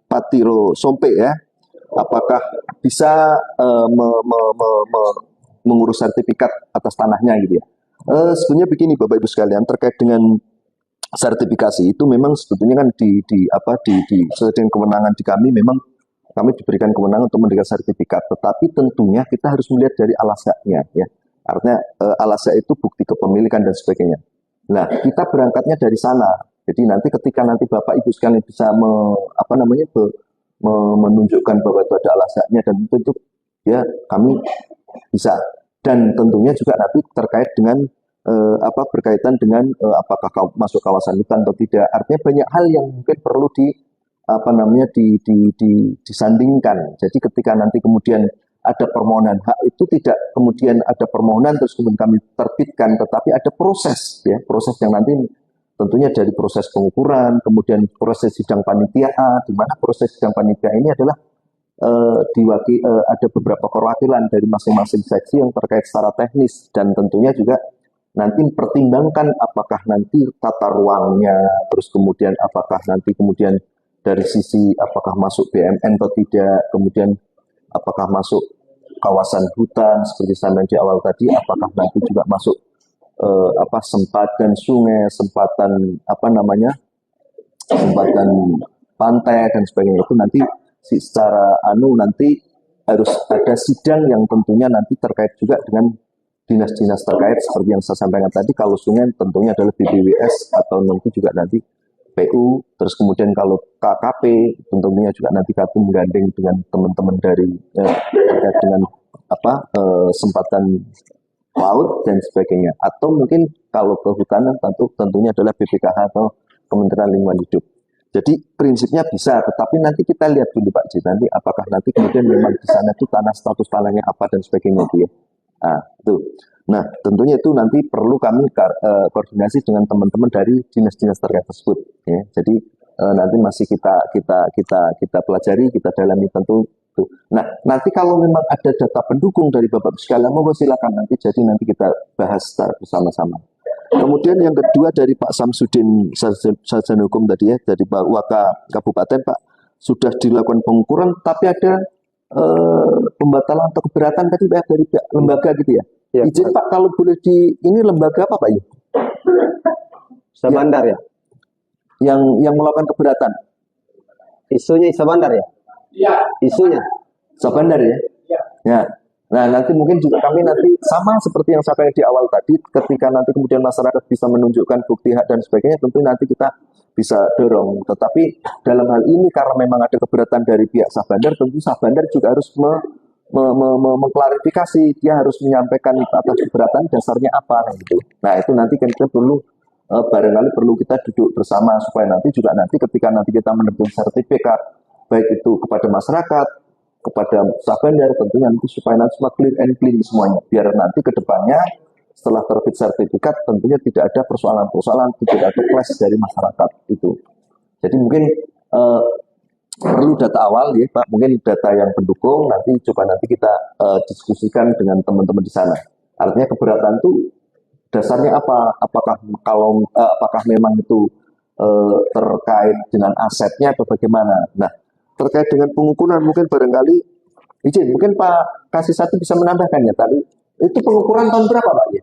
Patiro Sompe ya. Apakah bisa mengurus sertifikat atas tanahnya gitu ya. Sebenarnya begini Bapak Ibu sekalian, terkait dengan sertifikasi itu memang sebetulnya kan sesuai dengan kewenangan di kami, memang kami diberikan kewenangan untuk memberikan sertifikat, tetapi tentunya kita harus melihat dari alasnya ya. Artinya alasnya itu bukti kepemilikan dan sebagainya. Nah, kita berangkatnya dari sana. Jadi nanti ketika nanti Bapak Ibu sekalian bisa menunjukkan bahwa itu ada alasnya, dan tentu ya kami bisa. Dan tentunya juga nanti terkait dengan berkaitan dengan apakah masuk kawasan hutan atau tidak. Artinya banyak hal yang mungkin perlu disandingkan. Jadi ketika nanti kemudian ada permohonan hak, itu tidak kemudian ada permohonan terus kemudian kami terbitkan, tetapi ada proses ya, proses yang nanti tentunya dari proses pengukuran, kemudian proses sidang panitia, di mana proses sidang panitia ini adalah ada beberapa perwakilan dari masing-masing seksi yang terkait secara teknis, dan tentunya juga nanti pertimbangkan apakah nanti tata ruangnya, terus kemudian apakah nanti kemudian dari sisi apakah masuk BMN atau tidak, kemudian apakah masuk kawasan hutan seperti saya di awal tadi, apakah nanti juga masuk sempatan sungai, sempatan sempatan pantai dan sebagainya. Itu nanti secara nanti harus ada sidang yang tentunya nanti terkait juga dengan dinas-dinas terkait seperti yang saya sampaikan tadi. Kalau sungai tentunya adalah BPWS atau nanti juga nanti PU, terus kemudian kalau KKP tentunya juga nanti kami menggandeng dengan teman-teman dari terkait dengan sempatan laut dan sebagainya, atau mungkin kalau kehutanan tentunya adalah BPKH atau Kementerian Lingkungan Hidup. Jadi prinsipnya bisa, tetapi nanti kita lihat dulu Pak J, nanti apakah nanti kemudian memang di sana itu status tanahnya apa dan sebagainya itu ya. Nah, tentunya itu nanti perlu kami koordinasi dengan teman-teman dari dinas-dinas terkait tersebut. Ya. Jadi nanti masih kita pelajari, kita dalami tentu. Nah, nanti kalau memang ada data pendukung dari Bapak sekalian, monggo silakan nanti. Jadi nanti kita bahas secara bersama-sama. Kemudian yang kedua dari Pak Samsudin Sarjana Hukum tadi ya, dari Pak Waka Kabupaten Pak, sudah dilakukan pengukuran, tapi ada pembatalan atau keberatan tadi Pak dari pihak lembaga gitu ya. Ya, izin Pak, kalau boleh ini lembaga apa Pak ya? Sabandar ya? Yang melakukan keberatan. Isunya Sabandar ya? Iya. Isunya Sabandar ya? Iya. Ya. Nah, nanti mungkin juga kami nanti sama seperti yang saya sampaikan di awal tadi, ketika nanti kemudian masyarakat bisa menunjukkan bukti hak dan sebagainya, tentu nanti kita bisa dorong. Tetapi dalam hal ini karena memang ada keberatan dari pihak Sabandar, tentu Sabandar juga harus mengklarifikasi, dia harus menyampaikan atas keberatan dasarnya apa gitu. Nah, itu nanti kan kita perlu barangkali perlu kita duduk bersama supaya nanti juga nanti ketika nanti kita menerbitkan sertifikat baik itu kepada masyarakat, kepada Sabandar, tentunya nanti supaya nanti semua clear and clean semuanya, biar nanti ke depannya setelah terbit sertifikat tentunya tidak ada persoalan-persoalan, tidak ada clash dari masyarakat itu. Jadi mungkin perlu data awal ya Pak, mungkin data yang pendukung, nanti coba nanti kita diskusikan dengan teman-teman di sana. Artinya keberatan itu dasarnya apa? Apakah memang itu terkait dengan asetnya atau bagaimana? Nah, terkait dengan pengukuran mungkin barangkali izin, mungkin Pak Kasih Satu bisa menambahkannya tadi. Itu pengukuran tahun berapa Pak? Ya?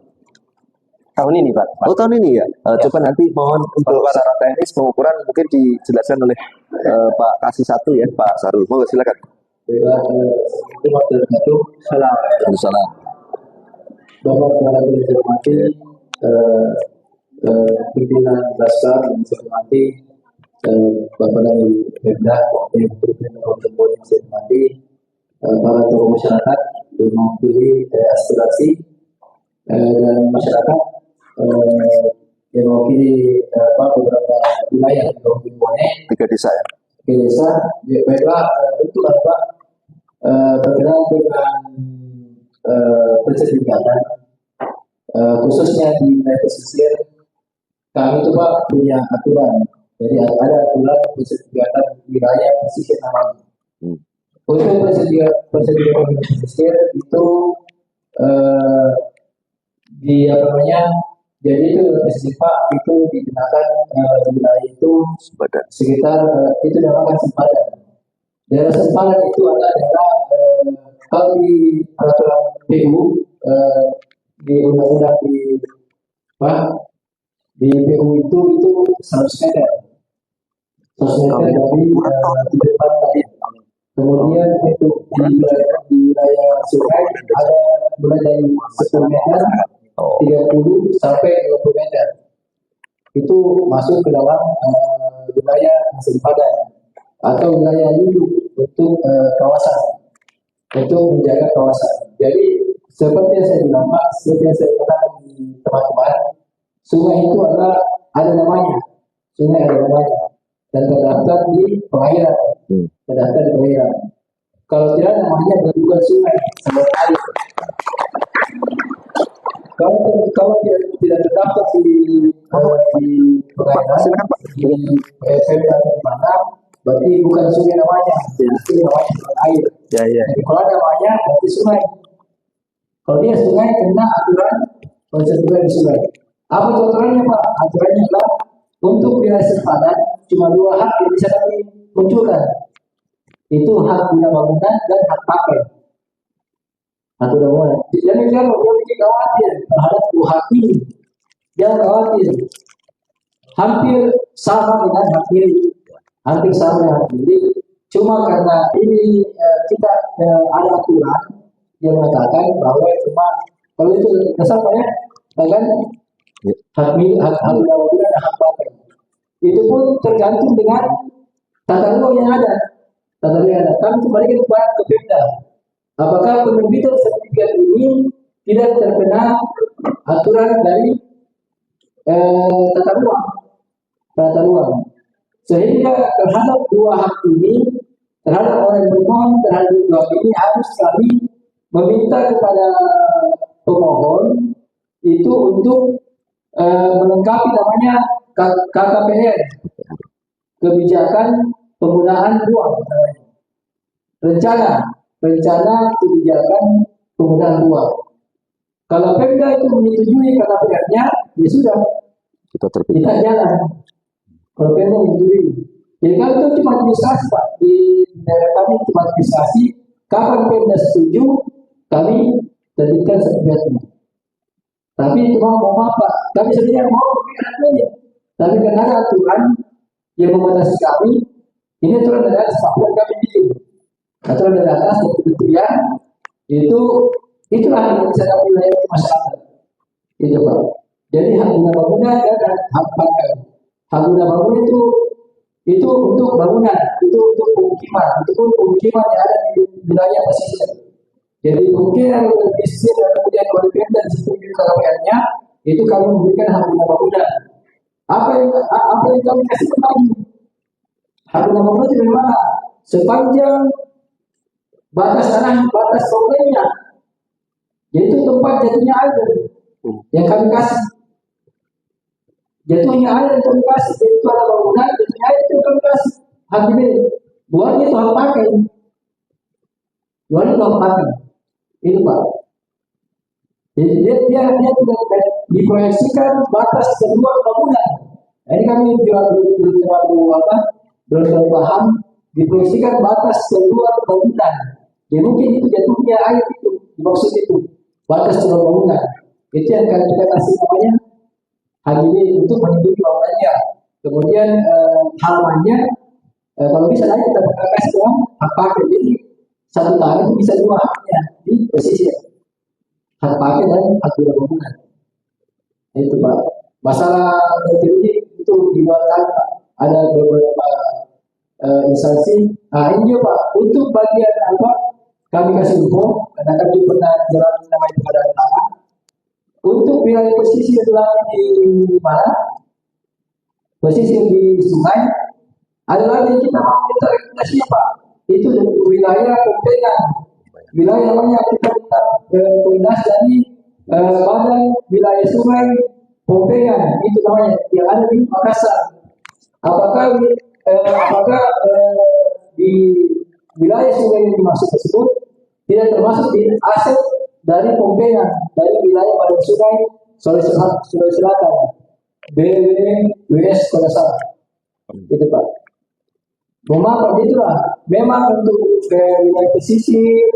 Tahun ini Pak. Oh tahun ini ya. Coba nanti mohon untuk secara teknis pengukuran mungkin dijelaskan oleh Pak Kasih Satu ya, Pak Sarul. Mohon silakan. Salam. Bapak yang saya hormati, pimpinan Baskar yang saya hormati, Bapak dari Pemda, pimpinan Kabupaten yang saya hormati, para tokoh masyarakat yang mewakili aspirasi dan masyarakat yang mewakili beberapa wilayah yang mewakili 3 desa ya. 3 desa, ya baiklah untuk Pak berkenaan dengan perserikatan khususnya di wilayah pesisir, kami itu Pak punya aturan. Jadi ada aturan perserikatan wilayah pesisir namanya. Untuk perserikatan pesisir itu jadi itu pesisir Pak itu digunakan wilayah itu sekitar itu dinamakan sempadan. Daerah sempadan itu adalah daerah kalau di peraturan PU di undang-undang di PU itu 100 meter. 100 meter dari di depan tadi. Kemudian untuk di wilayah sungai ada mulai dari 10 meter, 30 sampai 20 meter. Itu masuk ke dalam wilayah hasil padan atau wilayah lindung untuk kawasan, untuk menjaga kawasan. Jadi seperti yang saya bilang Pak, seperti yang saya katakan di teman-teman, sungai itu ada namanya, sungai ada namanya dan terdaftar di pengairan, terdaftar di pengairan. Kalau tidak namanya bukan sungai, sama air. Kalau tidak terdaftar di pengairan, di FM dan di mana, berarti bukan sungai namanya, itu namanya sungai air. Jadi kalau namanya berarti sungai. Kalau dia sungai kena aturan konservasi di sungai. Apa aturannya Pak? Aturannya adalah untuk wilayah sempadan cuma 2 hak yang bisa kami munculkan. Itu hak guna bangunan dan hak pakai. Atau bangunan. Jadi jangan bikin khawatir terhadap 2 hak ini. Jangan khawatir. Hampir sama dengan hak milik. Hampir sama dengan hak milik. Cuma karena ini kita ada aturan yang mengatakan bahwa cuma kalau itu dasar Pak ya, kan hak milik, hak bangunan dan hak pakai. Itu pun tergantung dengan tata ruang yang ada. Tata ruang yang ada. Kami kembalikan ke Pemda. Apakah penerbitan sertifikat ini tidak terkena aturan dari tata ruang. Sehingga terhadap 2 hak ini, terhadap orang yang bermohon terhadap 2 hak ini harus kami meminta kepada pemohon itu untuk melengkapi namanya KKPR, kebijakan penggunaan ruang, rencana kebijakan penggunaan ruang. Kalau Pemda itu menyetujui KKPR-nya, ya sudah kita jalan. Kalau Pemda menyetujui, jadi kalau itu cuma administrasi Pak, di daerah kami cuma administrasi. Kapan Pemda setuju, kami terbitkan sertifikatnya. Tapi cuma mau apa? Kami sebenarnya mau memberikan aja. Tapi karena ada aturan yang membatasi kami, ini aturan dari atas Pak, kami bikin. Aturan dari atas dan kementerian itulah yang bisa kami layani masyarakat. Itu Pak. Jadi hak guna bangunan dan hak pakai. Hak guna bangunan itu untuk bangunan, itu untuk pemukiman, itu pun pemukiman yang ada di wilayah pesisir. Jadi pemukiman yang di pesisir dan kemudian oleh Pemda dan sistem KKPR-nya itu kami memberikan hak guna bangunan. Apa yang kami kasih kembali? Hak guna bangunan itu dari mana? Sepanjang batas tanah, batas bangunannya, yaitu tempat jatuhnya air yang kami kasih. Jatuhnya air yang kami kasih, yaitu ada bangunan, jatuhnya air itu kami kasih. Hak milik. Luarnya itu hak pakai. Luarnya itu hak pakai. Itu Pak. Jadi dia tidak diproyeksikan batas keluar bangunan. Ini kami juga belum terlalu paham. Diproyeksikan batas keluar bangunan. Ya mungkin itu jatuhnya air itu, maksud itu batas keluar bangunan. Itu yang kita kasih namanya HGB untuk melindungi bangunannya. Kemudian halamannya kalau bisa lagi kita kasih yang hak pakai. Jadi 1 tahun itu bisa 2 haknya di pesisir. Hak pakai dan hak guna bangunan. Itu Pak. Masalah ini itu dibuatkan Pak. Ada beberapa instansi. Nah ini juga Pak. Untuk bagian kami kasih info karena kami pernah jalan namanya pada tanah. Untuk wilayah pesisir di mana? Pesisir di sungai. Ada lagi kita mau minta rekomendasinya Pak. Itu wilayah Pompengan. Wilayah namanya kita minta rekomendasi dari badan wilayah sungai Pompengan. Itu namanya yang ada di Makassar. Apakah di wilayah sungai yang dimaksud tersebut tidak termasuk di aset dari Pompengan, dari wilayah badan sungai Sulawesi Selatan, BWS Kota Salah. Itu Pak. Memang itulah. Memang untuk wilayah pesisir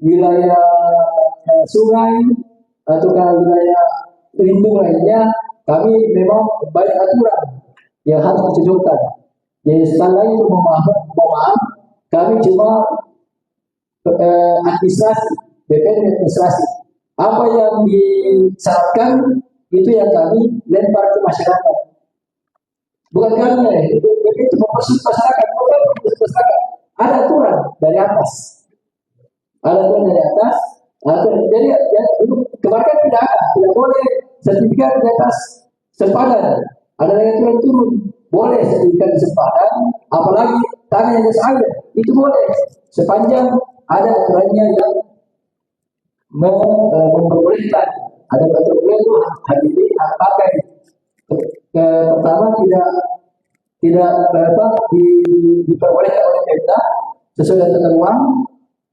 wilayah sungai atau wilayah lindung lainnya, kami memang banyak aturan yang harus dicocokkan. Jadi sekali lagi mohon maaf, kami cuma administrasi, BPN administrasi. Apa yang disyaratkan itu yang kami lempar ke masyarakat. Bukan kami ya, itu mempersulit masyarakat, bukan mempersulit masyarakat. Ada aturan dari atas. Ada aturan dari atas. Jadi ya, kemarin tidak boleh sertifikat di atas sempadan. Ada yang turun, boleh sertifikat di sempadan, apalagi tanah yang air itu boleh sepanjang ada aturannya yang memperbolehkan. Ada aturan itu HDP pakai. Pertama tidak diperbolehkan oleh Pemda sesuai dengan ketentuan.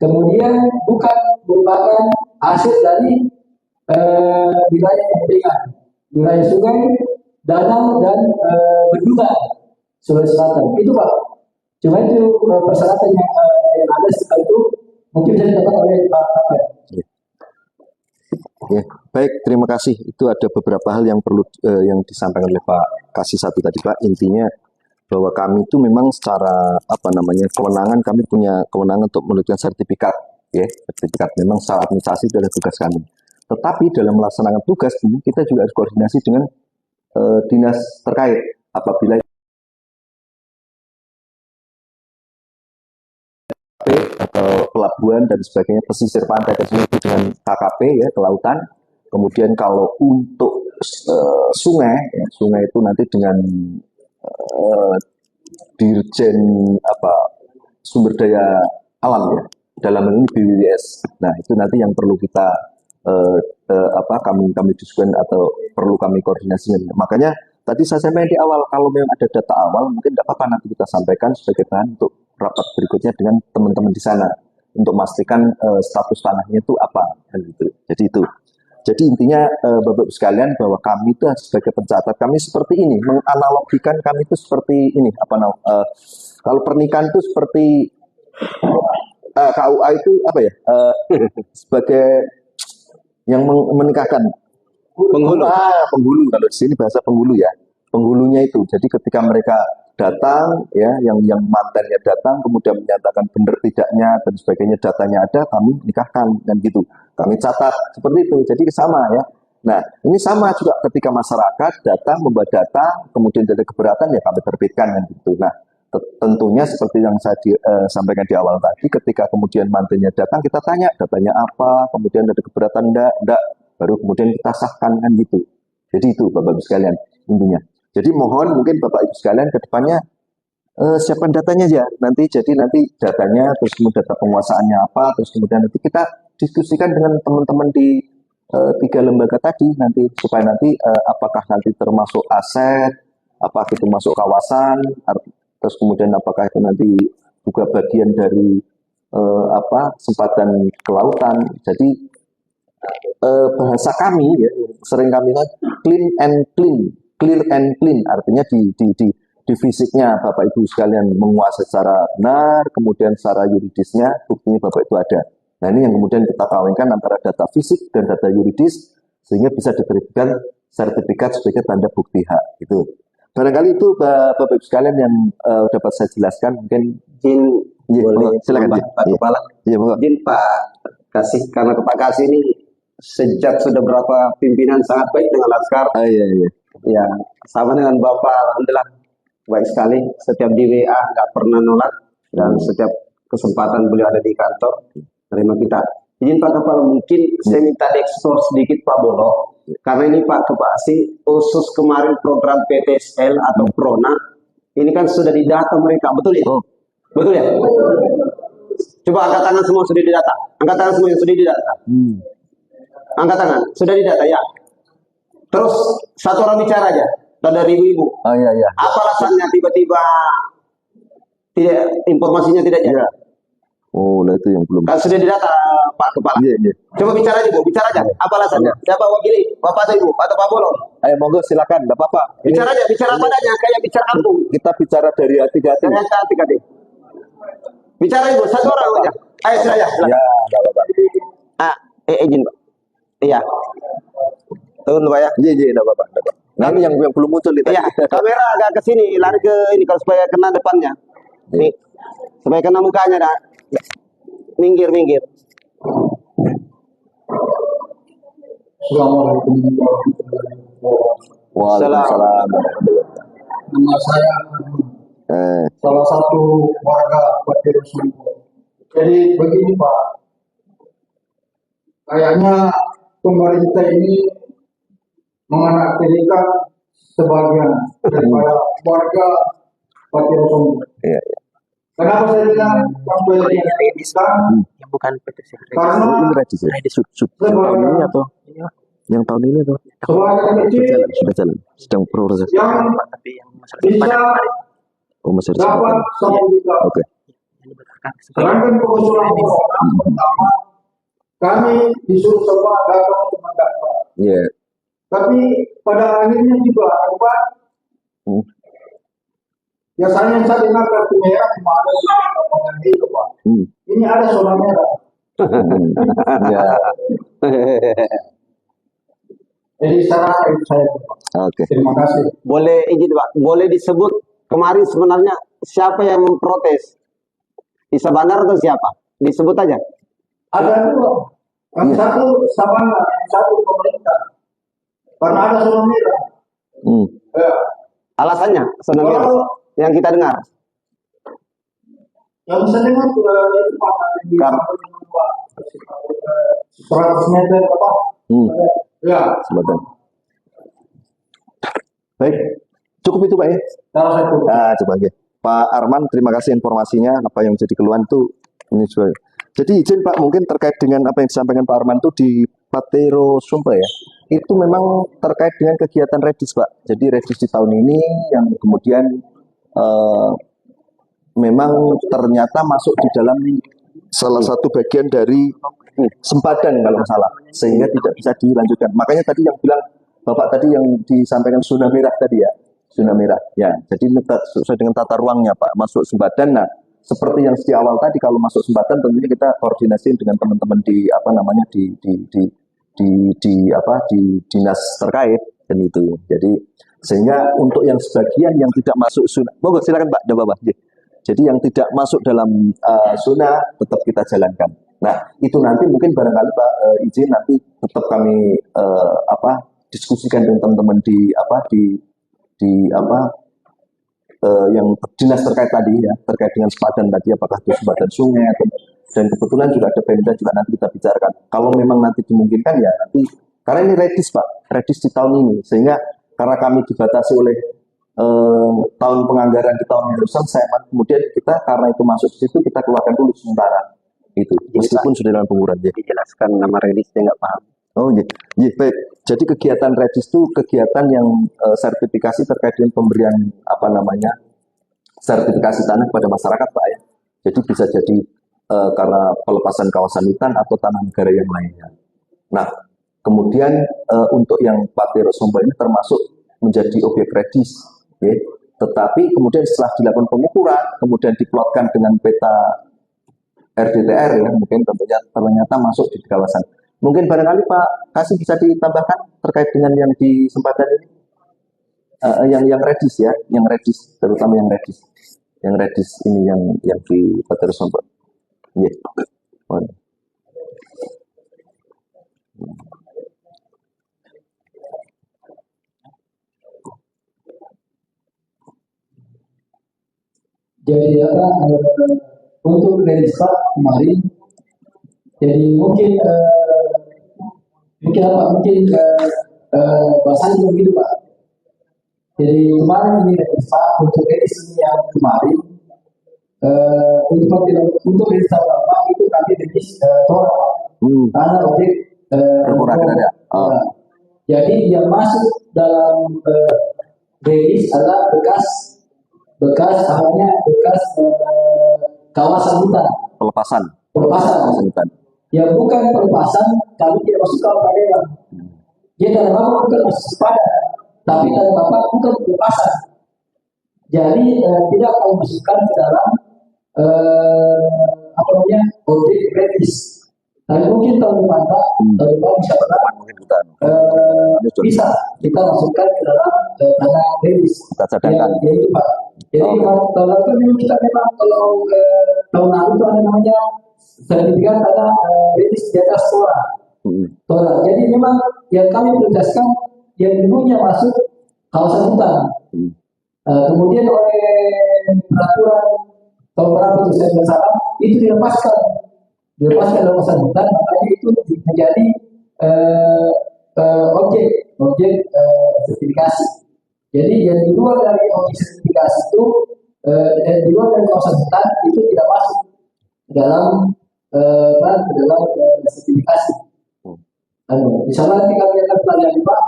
Kemudian bukan merupakan hasil dari wilayah kepentingan, wilayah sungai, danau dan bendungan Sulawesi Selatan. Itu Pak. Cuma itu persyaratan yang ada setelah itu mungkin bisa didapat oleh Pak Kapten. Ya, baik, terima kasih. Itu ada beberapa hal yang perlu yang disampaikan oleh Pak Kasih satu tadi Pak. Intinya bahwa kami itu memang secara kewenangan, kami punya kewenangan untuk menerbitkan sertifikat, ya, sertifikat memang secara administrasi adalah tugas kami. Tetapi dalam melaksanakan tugas ini kita juga harus koordinasi dengan dinas terkait apabila atau pelabuhan dan sebagainya, pesisir pantai tersebut dengan KKP ya, kelautan. Kemudian kalau untuk sungai, ya, sungai itu nanti dengan Dirjen sumber daya alam ya, dalam hal ini BWS. Nah itu nanti yang perlu kita kami diskusikan atau perlu kami koordinasikan. Makanya tadi saya sampaikan di awal, kalau memang ada data awal mungkin tidak apa-apa nanti kita sampaikan sebagai bahan untuk rapat berikutnya dengan teman-teman di sana untuk memastikan status tanahnya itu apa dan gitu. Jadi itu. Jadi intinya Bapak-Ibu sekalian bahwa kami itu sebagai pencatat kami seperti ini, menganalogikan kami itu seperti ini kalau pernikahan itu seperti KUA itu apa ya sebagai yang menikahkan penghulu. Penghulu kalau di sini bahasa penghulu ya, penghulunya itu. Jadi ketika mereka datang ya, yang mantannya datang kemudian menyatakan benar tidaknya dan sebagainya, datanya ada, kami nikahkan dan gitu. Kami catat seperti itu. Jadi sama ya. Nah, ini sama juga ketika masyarakat datang membawa data, kemudian ada keberatan ya kami terbitkan kan gitu. Nah, tentunya seperti yang saya sampaikan di awal tadi, ketika kemudian mantannya datang, kita tanya datanya apa, kemudian ada keberatan enggak, baru kemudian kita sahkan kan gitu. Jadi itu Bapak-Ibu sekalian intinya. Jadi mohon mungkin Bapak-Ibu sekalian ke depannya siapkan datanya ya nanti. Jadi nanti datanya, terus kemudian data penguasaannya apa, terus kemudian nanti kita diskusikan dengan teman-teman di 3 lembaga tadi nanti, supaya nanti apakah nanti termasuk aset, apakah itu masuk kawasan, terus kemudian apakah itu nanti juga bagian dari sempatan kelautan. Jadi bahasa kami ya, sering kami clean and clean, clear and clean, artinya di fisiknya Bapak Ibu sekalian menguasai secara benar, kemudian secara yuridisnya buktinya Bapak itu ada. Nah ini yang kemudian kita kawinkan antara data fisik dan data yuridis sehingga bisa diterbitkan sertifikat sebagai tanda bukti hak. Itu barangkali itu Bapak Ibu sekalian yang dapat saya jelaskan. Mungkin boleh silakan Pak Kepala. Iya, Izin Pak Kasih, karena Pak Kasih ini sejak sudah berapa pimpinan sangat baik dengan Laskar. Iya. Ya, sama dengan Bapak, alhamdulillah baik sekali. Setiap di WA nggak pernah nolak dan setiap kesempatan beliau ada di kantor terima kita. Izin Pak Kepala, mungkin saya minta diekspor sedikit Pak Bolo, karena ini Pak Kepasi khusus kemarin program PTSL atau Prona ini kan sudah didata mereka, betul ya? Betul ya? Coba angkat tangan semua sudah didata. Angkat tangan semua yang sudah didata. Angkat tangan, sudah didata ya. Terus satu orang bicara aja, dari ibu-ibu. Oh iya. Apa alasannya tiba-tiba tidak informasinya tidak jadi? Ya. Oh, lah itu yang belum. Kan sudah didata Pak Kepala. Iya. Coba bicara aja Bu, bicara aja. Apa alasannya? Siapa wakili? Bapak atau Ibu? Atau Pak Bolo? Ayo monggo silakan, enggak apa-apa. Bicara aja, bicara padanya kayak bicara kampung. Kita bicara dari hati ke hati. Bicara Ibu, satu orang aja. Ayo sudah ya. Ya, nggak apa-apa. Izin Pak. Iya. Tunggu Pak ya. Iya, nggak apa-apa. Nggak apa-apa. Nah, ini yang belum muncul nih tadi. Iya, kamera agak ke sini, lari ke ini kalau supaya kena depannya. Nih, supaya kena mukanya dah. Minggir. Assalamualaikum warahmatullahi wabarakatuh. Waalaikumsalam. Nama saya salah satu warga Batir Sumber. Jadi begini Pak, kayaknya pemerintah ini menganaktirikan sebagian daripada warga Batir Sumber. Iya. Kenapa saya bilang sampai dianaktirikan? Bukan PT Karena Ini redis ya? Tahun ini atau yang tahun ini atau sebagian kecil sudah jalan? Sedang proses. yang tapi yang masalah bisa Oh, masih dapat satu juta. Oke. Sedangkan pengusulan orang pertama, kami disuruh semua datang untuk mendaftar. Iya. Tapi pada akhirnya juga Pak, biasanya saya dengar kartu merah cuma ada di lapangan itu Pak. Ini ada zona merah. Ya. Jadi saya Pak. Oke. Terima kasih. Boleh izin Pak, boleh disebut kemarin sebenarnya siapa yang memprotes? Isa Bandar atau siapa? Disebut aja. Ada dua. Yang satu Sabana, yang satu pemerintah. Karena ada zona merah. Ya. Alasannya sebenarnya yang kita dengar. Yang bisa dengar sudah itu Pak, di 100 meter apa? Ya. Sebentar. Baik. Cukup itu Pak ya? Coba aja. Pak Arman, terima kasih informasinya. Apa yang jadi keluhan itu ini juga. Jadi izin Pak, mungkin terkait dengan apa yang disampaikan Pak Arman itu di Patero Sumber ya. Itu memang terkait dengan kegiatan Redis Pak. Jadi Redis di tahun ini yang kemudian memang ternyata masuk di dalam salah satu bagian dari sempadan kalau nggak salah, sehingga tidak bisa dilanjutkan. Makanya tadi yang bilang Bapak tadi yang disampaikan zona merah tadi ya, zona merah. Ya, jadi sesuai dengan tata ruangnya Pak, masuk sempadan. Nah, seperti yang di awal tadi kalau masuk sempadan tentunya kita koordinasi dengan teman-teman di apa namanya di dinas terkait dan itu. Jadi sehingga untuk yang sebagian yang tidak masuk zona, silakan Pak, ada Bapak. Jadi yang tidak masuk dalam zona tetap kita jalankan. Nah, itu nanti mungkin barangkali Pak izin nanti tetap kami diskusikan dengan teman-teman yang dinas terkait tadi ya, terkait dengan sempadan tadi, apakah itu sempadan sungai atau, dan kebetulan juga ada Pemda juga nanti kita bicarakan. Kalau memang nanti dimungkinkan ya nanti, karena ini Redis Pak, Redis di tahun ini, sehingga karena kami dibatasi oleh tahun penganggaran di tahun yang selesai, kemudian kita karena itu masuk ke situ kita keluarkan dulu sementara itu, meskipun sudah dalam pengurangan. Jadi Dijelaskan nama Redisnya nggak paham. oh iya, baik. Jadi kegiatan Redis itu kegiatan yang sertifikasi terkait dengan pemberian sertifikasi tanah kepada masyarakat Pak ya. Jadi bisa jadi karena pelepasan kawasan hutan atau tanah negara yang lainnya. Nah, kemudian untuk yang Patero Sumber ini termasuk menjadi objek Redis, ya. Tetapi kemudian setelah dilakukan pengukuran, kemudian diplotkan dengan peta RDTR ya, mungkin tentunya ternyata masuk di kawasan. Mungkin barangkali Pak Kasih bisa ditambahkan terkait dengan yang di sempadan ini, yang Redis ya, yang Redis, terutama yang Redis ini yang di Patero Sumber. Ya. Jadi untuk Redisa kemarin, jadi mungkin bahasanya begitu Pak. Jadi kemarin ini Redisa untuk Redis ini yang kemarin untuk Redisa berapa itu kami Redis Tora Pak. Karena objek jadi yang masuk dalam Redis adalah bekas kawasan hutan. Pelepasan hutan. Ya bukan pelepasan, kami tidak masuk ke perairan. Dia dalam apa bukan masuk sepadan, tapi dalam apa bukan pelepasan. Jadi tidak kami masukkan ke dalam apa namanya objek gratis. Tapi mungkin tahun depan Pak, tahun depan bisa Mungkin kita bisa kita masukkan ke dalam dana gratis. kita cadangkan. Ya itu Pak. Jadi tahun lalu kan memang kita memang kalau tahun lalu itu ada namanya sertifikat ada gratis di atas Tora. Jadi memang yang kami prioritaskan yang dulunya masuk kawasan hutan. Kemudian oleh peraturan tahun berapa itu saya tidak salah itu dilepaskan dari kawasan hutan, makanya itu menjadi objek sertifikasi. Jadi yang di luar dari objek sertifikasi itu di luar dari kawasan hutan itu tidak masuk dalam sertifikasi. Misalnya nanti kami akan pelajari Pak,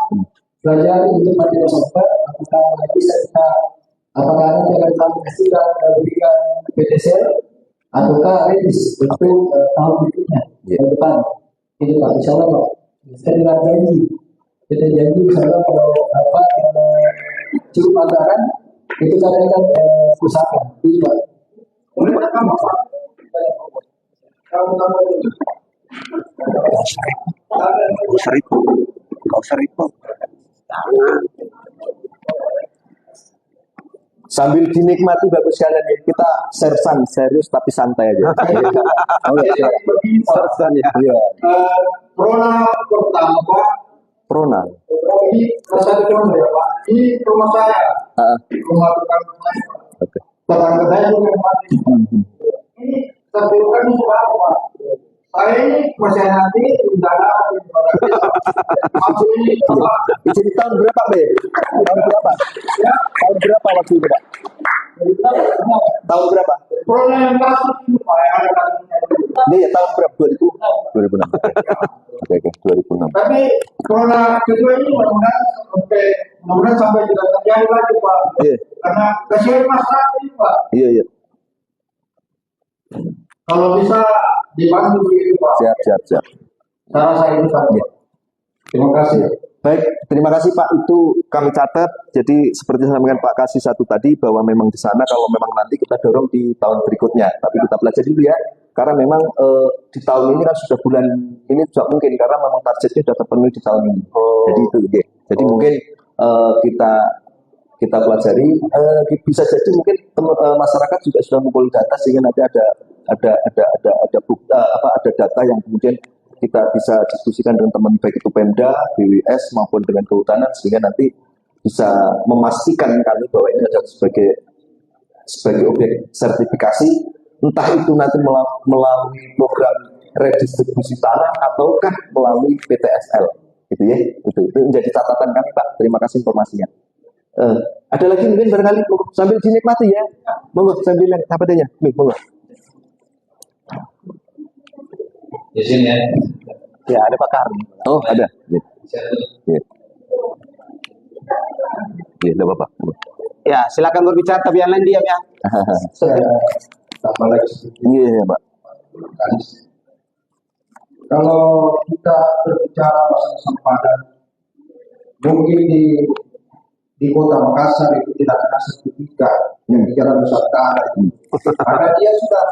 pelajari untuk mati masyarakat, apakah bisa kita apakah nanti akan kami kasihkan berikan PTSL ataukah redis untuk tahun berikutnya tahun depan. Itu Pak, misalnya Pak, saya dengan janji, kita janji misalnya kalau cukup anggaran itu kami akan usahakan. Itu Pak. Boleh Pak? Kau seribu. Sambil dinikmati Bapak sekalian ya, kita serius tapi santai aja. Sersan ya. Iya. Prona pertama Pak. Prona. Ini rasa contoh ya Pak. Ini rumah saya. Rumah tetangga saya. Oke. Tetangga saya juga mati. Ini terbuka ini apa Pak? Saya ini masih nanti dana masuk ini Pak. Izin tahun berapa Be? Tahun berapa? Ya. Tahun berapa waktu itu Pak? Tahun berapa? Prona yang masuk itu Pak yang ada. Ini ya tahun berapa? 2006. Oke, 2006. Tapi corona kedua ini mudah-mudahan sampai tidak terjadi lagi Pak. Iya. Karena kasihan masyarakat ini Pak. Iya. Kalau bisa dibantu begitu Pak. Siap. Saya rasa itu saja. Terima kasih. Baik, terima kasih Pak. Itu kami catat. Jadi seperti saya sampaikan Pak Kasih satu tadi bahwa memang di sana kalau memang nanti kita dorong di tahun berikutnya. Tapi kita pelajari dulu ya. Karena memang di tahun ini kan sudah bulan ini juga mungkin karena memang targetnya sudah terpenuhi di tahun ini. Jadi itu, okay. Jadi mungkin kita pelajari. Bisa jadi mungkin masyarakat juga sudah mengumpulkan data sehingga nanti ada bukti ada data yang kemudian kita bisa diskusikan dengan teman baik itu Pemda, BWS maupun dengan kehutanan sehingga nanti bisa memastikan kami bahwa ini adalah sebagai objek sertifikasi, entah itu nanti melalui program redistribusi tanah ataukah melalui PTSL, gitu ya. Itu menjadi catatan kami Pak. Terima kasih informasinya. Ada lagi mungkin barangkali sambil dinikmati ya, monggo sambil lihat apa adanya, monggo. Di sini ya. Ya ada Pak Karni. Oh ada. Iya. Iya, tidak apa-apa. Ya, silakan berbicara tapi yang lain diam ya. Saya tambah lagi sedikit. Iya Pak. Kalau kita berbicara masalah sempadan, mungkin di Kota Makassar itu tidak ada sertifikat yang bicara Nusantara itu. Karena dia sudah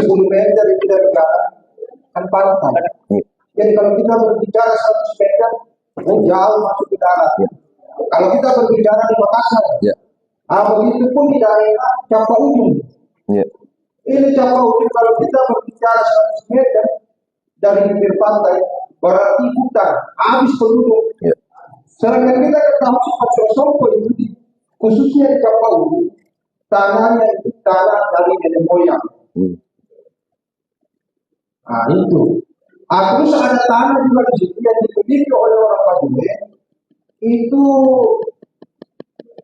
10 meter itu dari jalan kan pantai. Jadi kalau kita berbicara 100 meter, jauh masuk ke darat. Kalau kita berbicara di Makassar, begitu pun di daerah Capa Ujung. Ini Capa Ujung kalau kita berbicara 100 meter dari bibir pantai, berarti hutan, habis penduduk. Sedangkan kita ketahui Pacu Sompo itu khususnya di Capa Ujung, tanahnya itu tanah dari nenek moyang. Nah itu. Terus ada tanah juga di situ yang dimiliki oleh orang Padule. Itu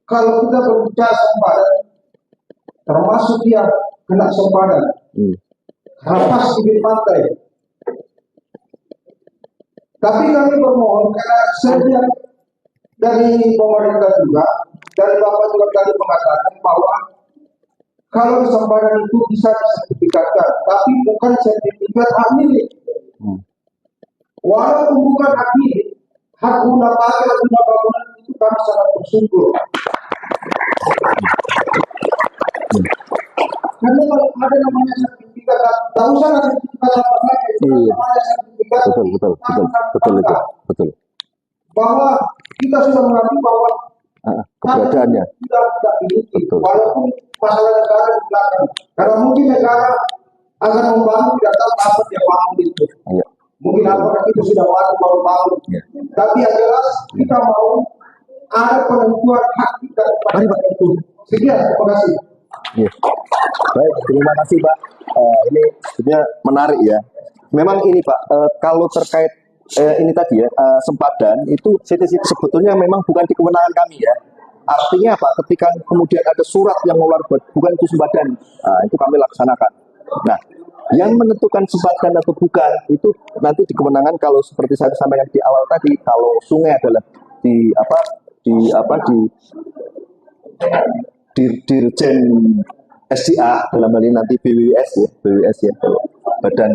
kalau kita berbicara sempadan, termasuk dia kena sempadan, pas di pantai. Tapi kami bermohon karena saya dari pemerintah juga, dari Bapak juga tadi mengatakan bahwa kalau sempadan itu bisa disertifikatkan, tapi bukan sertifikat hak milik. Walaupun bukan hak milik, hak guna pakai dan guna bangunan itu kami sangat bersyukur. Karena kalau ada namanya sertifikat sertifikat, tak usah nanti kita sampaikan Iya. ada sertifikat Betul itu. Betul. bahwa kita sudah mengakui bahwa Keberadaannya. kita tidak miliki, Betul. walaupun masalah negara di belakang. Karena mungkin negara akan membantu tidak tahu apa dia bangun itu. Iya. Mungkin apakah itu sudah baru bangun. Iya. Tapi yang jelas kita mau ada penentuan hak kita Mari, Pak. itu. Sekian, terima kasih. Iya. Baik, terima kasih Pak. Ini sebenarnya menarik ya. Memang ini Pak, kalau terkait ini tadi ya, sempadan itu sebetulnya memang bukan di kewenangan kami ya. Artinya apa? Ketika kemudian ada surat yang mengeluarkan bukan itu sempadan, itu kami laksanakan. Nah, yang menentukan sempadan atau bukan itu nanti di kewenangan kalau seperti saya sampaikan di awal tadi, kalau sungai adalah di Dirjen SDA dalam hal ini nanti BWS ya, Badan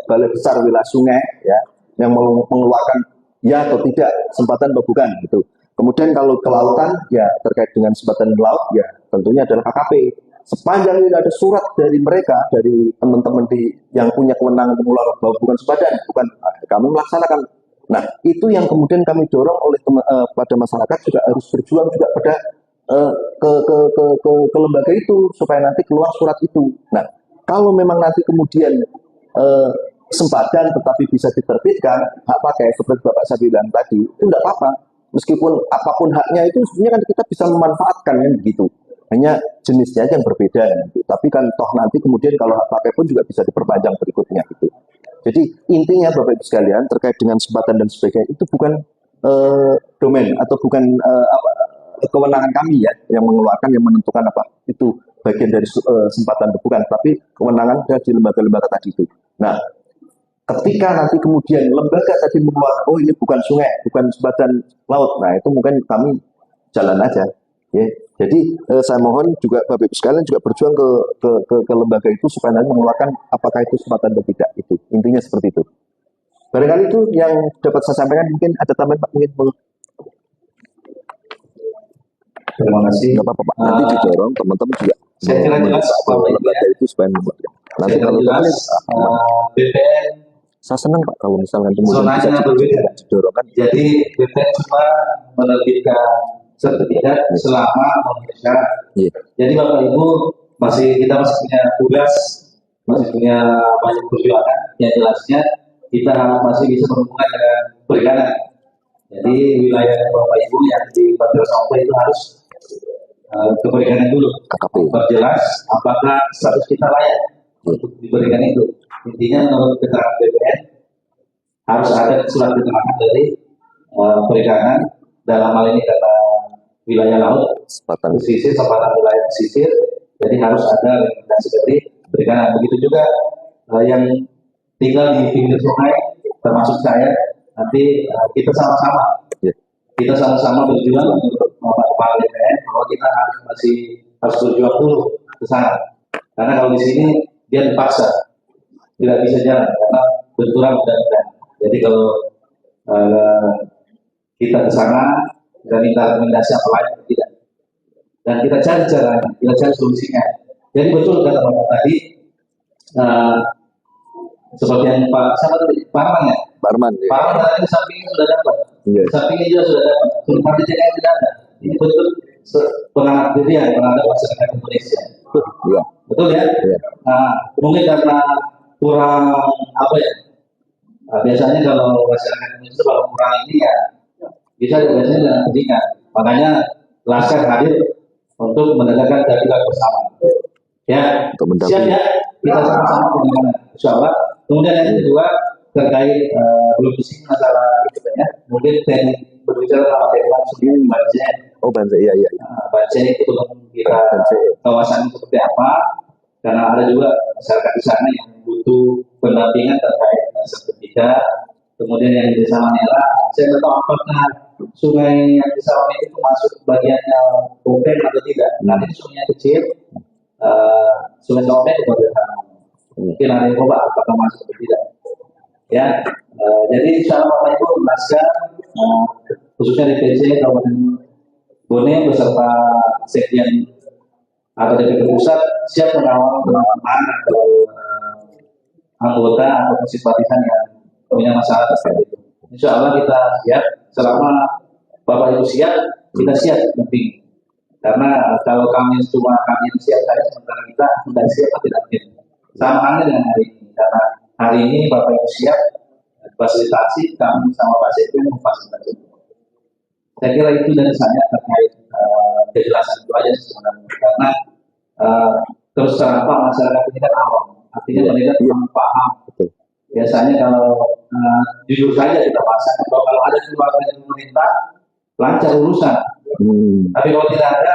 Balai Besar Wilayah Sungai ya, yang mengeluarkan ya atau tidak sempatan atau bukan gitu. Kemudian kalau kelautan ya terkait dengan sempatan laut ya tentunya adalah KKP. Sepanjang ini ada surat dari mereka, dari teman-teman yang punya kewenangan mengeluarkan bahwa bukan sempadan, kami melaksanakan. Nah, itu yang kemudian kami dorong oleh pada masyarakat juga harus berjuang juga pada ke lembaga itu supaya nanti keluar surat itu. Nah, kalau memang nanti kemudian sempadan tetapi bisa diterbitkan hak pakai seperti Bapak saya bilang tadi, itu tidak apa-apa. Meskipun apapun haknya itu sebenarnya kan kita bisa memanfaatkan kan begitu. Hanya jenisnya aja yang berbeda gitu. Tapi kan toh nanti kemudian kalau hak pakai pun juga bisa diperpanjang berikutnya gitu. Jadi intinya Bapak Ibu sekalian terkait dengan sempatan dan sebagainya itu bukan domain atau bukan kewenangan kami ya yang mengeluarkan, yang menentukan apa itu bagian dari sempatan atau bukan, tapi kewenangan ada di lembaga-lembaga tadi itu. Nah, ketika nanti kemudian lembaga tadi mengeluarkan, oh ini bukan sungai, bukan sempatan laut, nah itu mungkin kami jalan aja. Ya. Jadi saya mohon juga Bapak Ibu sekalian juga berjuang ke lembaga itu supaya nanti mengeluarkan apakah itu sempatan atau tidak itu. Intinya seperti itu. Barangkali itu yang dapat saya sampaikan, mungkin ada tambahan Pak mungkin. Terima kasih. Nggak apa-apa Pak. Nanti didorong teman-teman juga. Saya kira jelas Bapak lembaga itu supaya membuatnya. Nanti kalau jelas BPN saya senang Pak kalau misalkan kemudian bisa zonanya berbeda. didorongkan. Jadi BPN cuma menerbitkan sertifikat selama memenuhi syarat. Iya. Jadi Bapak Ibu kita masih punya tugas, masih punya banyak perjuangan. Yang jelasnya kita masih bisa berhubungan dengan perikanan. Jadi wilayah Bapak Ibu yang di Pantai Sampai itu harus ke perikanan dulu. KKP. Perjelas apakah status kita layak untuk diberikan itu. Intinya menurut keterangan BPN harus ada surat keterangan dari perikanan dalam hal ini kata wilayah laut, pesisir, sempatan wilayah pesisir. Jadi harus ada rekomendasi dari perikanan. Begitu juga yang tinggal di pinggir sungai, termasuk saya. Nanti kita sama-sama, kita sama-sama berjuang untuk membangun BPN bahwa kita harus berjuang dulu ke sana. Karena kalau di sini dia dipaksa, tidak bisa jalan karena benturan undang-undang. Jadi kalau kita ke sana dan minta rekomendasi apa lain tidak, dan kita cari cara, kita cari solusinya. Jadi betul kata Bapak tadi, seperti yang Pak Arman ya. Pak Arman tadi sampingnya sudah dapat, sampingnya juga sudah dapat, surat TKN tidak ada. Ini betul pengabdian terhadap masyarakat Indonesia. Iya. Betul ya? Iya. Nah, mungkin karena kurang apa ya? Nah, biasanya kalau masyarakat Indonesia kalau kurang ini ya bisa biasanya dengan pendidikan. Makanya Laskar hadir untuk menegakkan keadilan bersama. Ya, siap ya? Kita sama-sama mendengar insya-Allah. Kemudian yang kedua terkait belum di sini masalah itu ya. Mungkin teknik berbicara sama teknik langsung Banjai. Oh Banjai, iya. Banjai itu belum kita kawasan seperti apa? Karena ada juga masyarakat di sana yang butuh pendampingan terkait sertifikat. Kemudian yang di Desa Manera, saya tidak tahu apakah sungai yang di Sarawak itu masuk bagiannya Kompeng atau tidak. Nanti sungai kecil, sungai Sarawak itu bagian sana. Mungkin ada yang coba apakah masuk atau tidak. Ya, jadi insya Allah Bapak Ibu Laskar, khususnya di PJ Kabupaten Bone beserta Sekjen atau DPD pusat siap mengawal teman-teman atau anggota atau simpatisan yang punya masalah tersebut. Insya Allah kita siap, selama Bapak Ibu siap, kita siap nanti. Karena kalau kami yang siap saja, sementara kita tidak siap, tidak mungkin. Sama halnya dengan hari ini, karena hari ini Bapak Ibu siap fasilitasi, kami sama Pak Sekjen memfasilitasi. Saya kira itu dari saya terkait kejelasan itu aja sebenarnya. Karena terus terang masyarakat ini kan awam, artinya mereka kurang paham. Biasanya kalau jujur saja kita bahasakan bahwa kalau ada keluarga yang pemerintah lancar urusan, tapi kalau tidak ada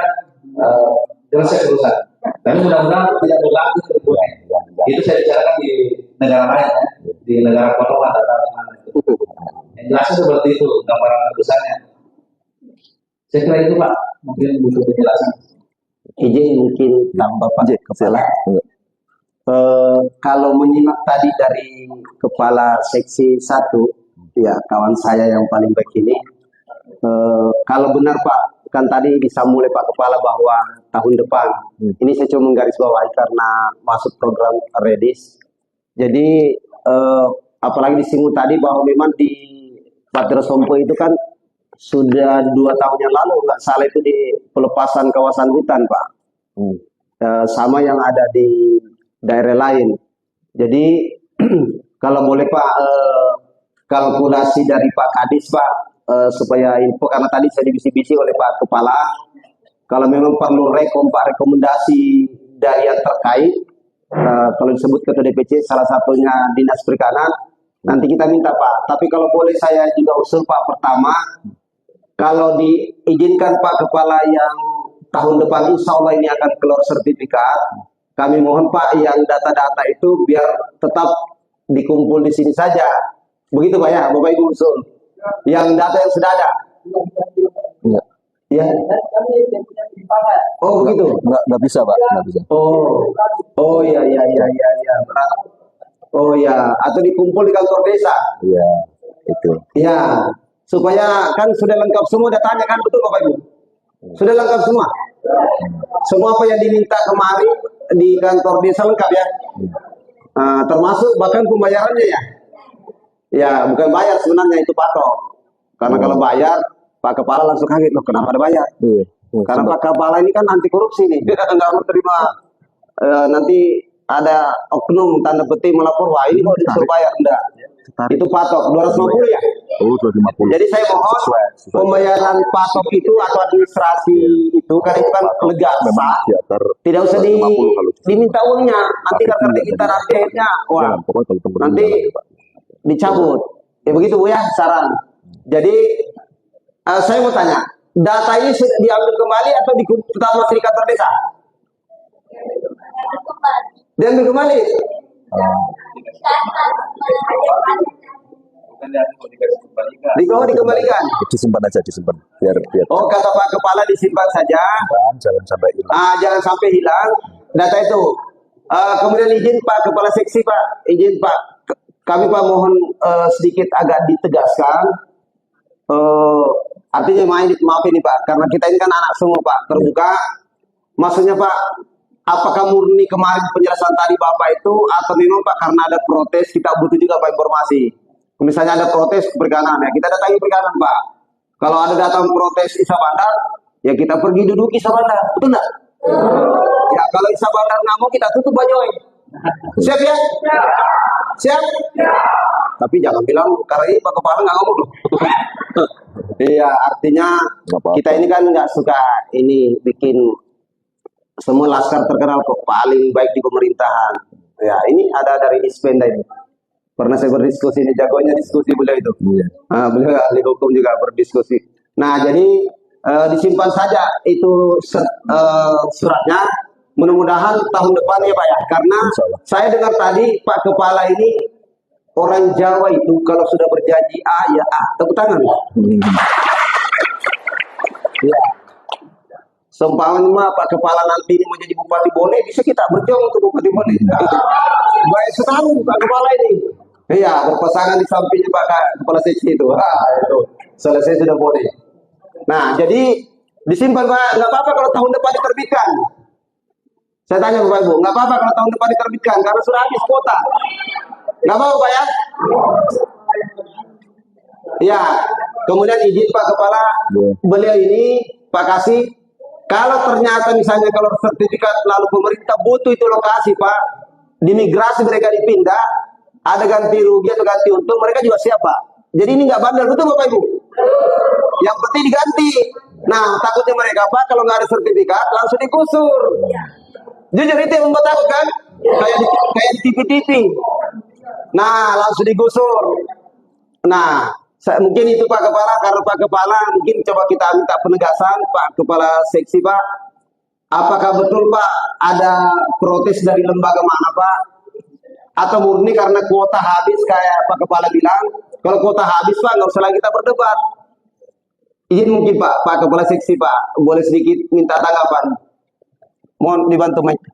selesai urusan. Tapi mudah-mudahan tidak berlaku kemudian. Itu saya bicarakan di negara lain, ya. Di negara kotor atau mana itu. Yang jelasnya seperti itu gambaran besarnya. Saya kira itu Pak, mungkin butuh penjelasan. Izin mungkin tambah Pak Kepala. Kalau menyimak tadi dari Kepala Seksi 1, ya kawan saya yang paling baik ini, kalau benar Pak, kan tadi disambung oleh Pak Kepala bahwa tahun depan, ini saya cuma menggarisbawahi karena masuk program Redis. Jadi apalagi disinggung tadi bahwa memang di Patirosompo itu kan sudah 2 tahun yang lalu nggak salah itu di pelepasan kawasan hutan Pak, sama yang ada di daerah lain. Jadi kalau boleh Pak, kalkulasi dari Pak Kadis Pak, supaya info, karena tadi saya dibisi-bisi oleh Pak Kepala, kalau memang perlu rekomendasi dari yang terkait, kalau disebut ketua DPC salah satunya Dinas Perikanan, nanti kita minta Pak. Tapi kalau boleh saya juga usul Pak, pertama, kalau diizinkan Pak Kepala yang tahun depan insya Allah ini akan keluar sertifikat, kami mohon Pak yang data-data itu biar tetap dikumpul di sini saja. Begitu Pak ya, Bapak Ibu usul. Yang data yang sudah ada. Ya. Oh begitu. Nggak bisa Pak, nggak bisa. Oh ya. Oh ya, atau dikumpul di kantor desa. Iya, itu. Ya, supaya kan sudah lengkap semua datanya kan, betul Bapak Ibu? Sudah lengkap semua. Semua apa yang diminta kemarin di kantor desa lengkap ya. Termasuk bahkan pembayarannya ya. Ya, bukan bayar sebenarnya, itu patok. Karena kalau bayar, Pak Kepala langsung kaget, loh kenapa ada bayar? Karena Pak Kepala ini kan anti korupsi nih, nggak mau terima nanti ada oknum tanda petik melapor, wah ini mau disuruh bayar, enggak. Itu patok 250 ya. Oh, 250. Jadi saya mohon pembayaran patok itu atau administrasi itu, karena itu kan lega sah, tidak usah diminta uangnya. Nanti karena kita nantinya, wah nanti dicabut. Ya begitu Bu ya saran. Jadi saya mau tanya, data ini sudah diambil kembali atau tetap masih di kantor desa? Diambil kembali. Dikembalikan. Disimpan aja, disimpan. Biar. Oh, kata Pak Kepala disimpan saja. Jangan sampai hilang. Jangan sampai hilang data itu. Kemudian izin Pak Kepala Seksi Pak, izin Pak, kami Pak mohon sedikit agak ditegaskan. Artinya maaf ini Pak, karena kita ini kan anak semua Pak, terbuka. Maksudnya Pak, apakah murni kemarin penjelasan tadi Bapak itu, atau memang Pak karena ada protes kita butuh juga Pak informasi. Misalnya ada protes perikanan, ya kita datangi perikanan Pak. Kalau ada datang protes Isa Bandar, ya kita pergi duduk Isa Bandar, betul nggak? Ya kalau Isa Bandar nggak mau, kita tutup Banyoy. Siap ya? Siap? Tapi jangan bilang karena ini Pak Kepala nggak ngomong loh. Iya, artinya kita ini kan nggak suka ini bikin semua laskar terkenal kok paling baik di pemerintahan. Ya, ini ada dari Ispenda ini. Pernah saya berdiskusi, ini jagonya diskusi beliau itu. Beliau ahli hukum juga berdiskusi. Nah, jadi disimpan saja itu suratnya. Mudah-mudahan tahun depan ya Pak ya. Karena saya dengar tadi Pak Kepala ini orang Jawa itu kalau sudah berjanji A ya A. Tepuk tangan. Ya. Seumpama Pak Kepala nanti ini menjadi Bupati Bone, bisa kita berjuang untuk Bupati Bone. Baik sekali Pak Kepala ini. Iya, berpasangan di sampingnya Pak Kepala Seksi itu. Itu selesai sudah boleh. Nah, jadi disimpan Pak, nggak apa-apa kalau tahun depan diterbitkan. Saya tanya Bapak Ibu, nggak apa-apa kalau tahun depan diterbitkan karena sudah habis kuota. Nggak apa-apa Pak ya? Ya, kemudian izin Pak Kepala, beliau ini Pak Kasih, kalau ternyata misalnya kalau sertifikat lalu pemerintah butuh itu lokasi Pak, di migrasi mereka dipindah, ada ganti rugi atau ganti untung, mereka juga siap Pak. Jadi ini nggak bandel, betul Bapak Ibu? Yang penting diganti. Nah, takutnya mereka Pak, kalau nggak ada sertifikat langsung digusur. Jujur itu yang membuat takut kan? Kayak di TV-TV. Nah, langsung digusur. Nah, mungkin itu Pak Kepala, karena Pak Kepala mungkin coba kita minta penegasan Pak Kepala Seksi Pak. Apakah betul Pak ada protes dari lembaga mana Pak? Atau murni karena kuota habis kayak Pak Kepala bilang, kalau kuota habis Pak nggak usah lagi kita berdebat. Izin mungkin Pak Kepala Seksi Pak, boleh sedikit minta tanggapan. Mohon dibantu Mike.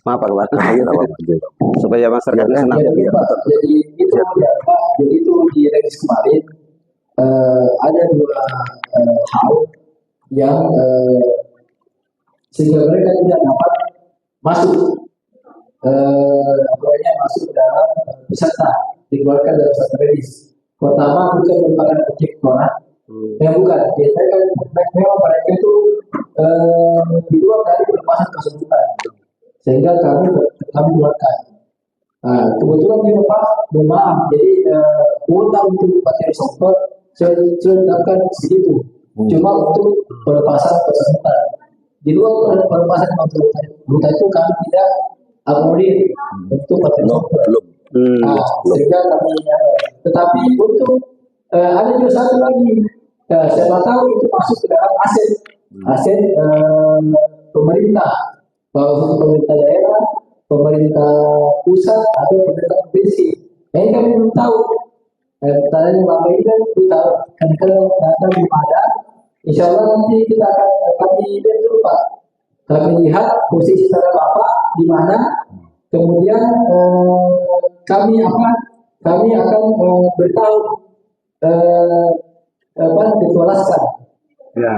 Maaf Pak Kepala, supaya masyarakat senang. Jadi itu ya Pak, jadi itu di rilis kemarin ada dua hal yang sehingga mereka tidak dapat masuk masuk ke dalam peserta dikeluarkan dalam satu rilis. Pertama bukan merupakan objek koran, bukan. Biasanya kan memang mereka itu di luar dari pelepasan keseluruhan, sehingga kami keluarkan. Kebetulan di lepas bermaaf, jadi kuota untuk Bupati Sompor sudah ditetapkan segitu, cuma untuk pelepasan keseluruhan. Di luar pelepasan keseluruhan itu kami tidak akomodir untuk Bupati Sompor. Sehingga kami, tetapi untuk ada juga satu lagi, siapa tahu itu masuk ke dalam aset pemerintah, bahwa itu pemerintah daerah, pemerintah pusat atau pemerintah provinsi. Ini kami belum tahu. Pertanyaan yang lama ini kan kita kalau data belum ada, insya Allah nanti kita akan kami lihat dulu Pak. Kami lihat posisi saudara Bapak di mana, kemudian kami akan beritahu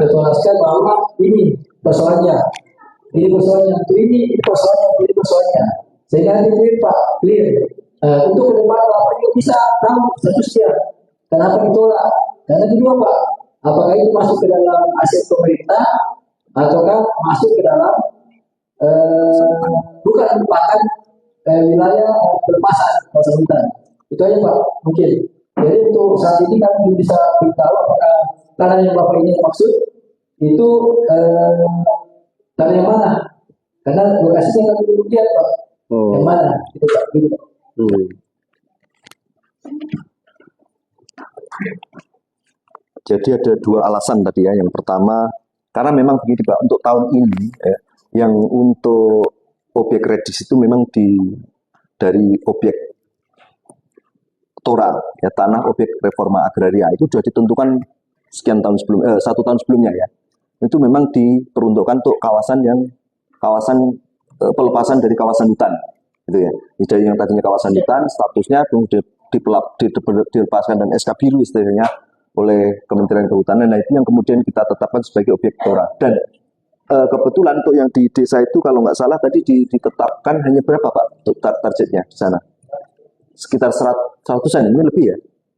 ketualaskan bahwa ini persoalannya, ini persoalannya, sehingga nanti Pak clear. Untuk ke depan Bapak juga bisa tahu statusnya, kenapa ditolak. Dan yang kedua Pak, apakah itu masuk ke dalam aset pemerintah ataukah masuk ke dalam bukan merupakan wilayah pelepasan kawasan hutan. Itu aja Pak, mungkin. Jadi untuk saat ini kami belum bisa beritahu apakah tanah yang Bapak ini maksud itu tanah yang mana? Karena lokasinya kami belum lihat Pak. Yang mana? Itu Pak. Gitu, Pak. Jadi ada dua alasan tadi ya. Yang pertama, karena memang begini Pak, untuk tahun ini yang untuk objek redis itu memang dari objek TORA, ya, tanah objek reforma agraria itu sudah ditentukan sekian tahun sebelum 1 tahun sebelumnya ya. Itu memang diperuntukkan untuk kawasan pelepasan dari kawasan hutan, gitu ya. Jadi yang tadinya kawasan hutan statusnya kemudian dilepaskan dan SK biru istilahnya oleh Kementerian Kehutanan. Nah itu yang kemudian kita tetapkan sebagai objek TORA. Dan kebetulan untuk yang di desa itu kalau nggak salah tadi ditetapkan hanya berapa Pak untuk targetnya di sana? Sekitar 100-an, ini lebih ya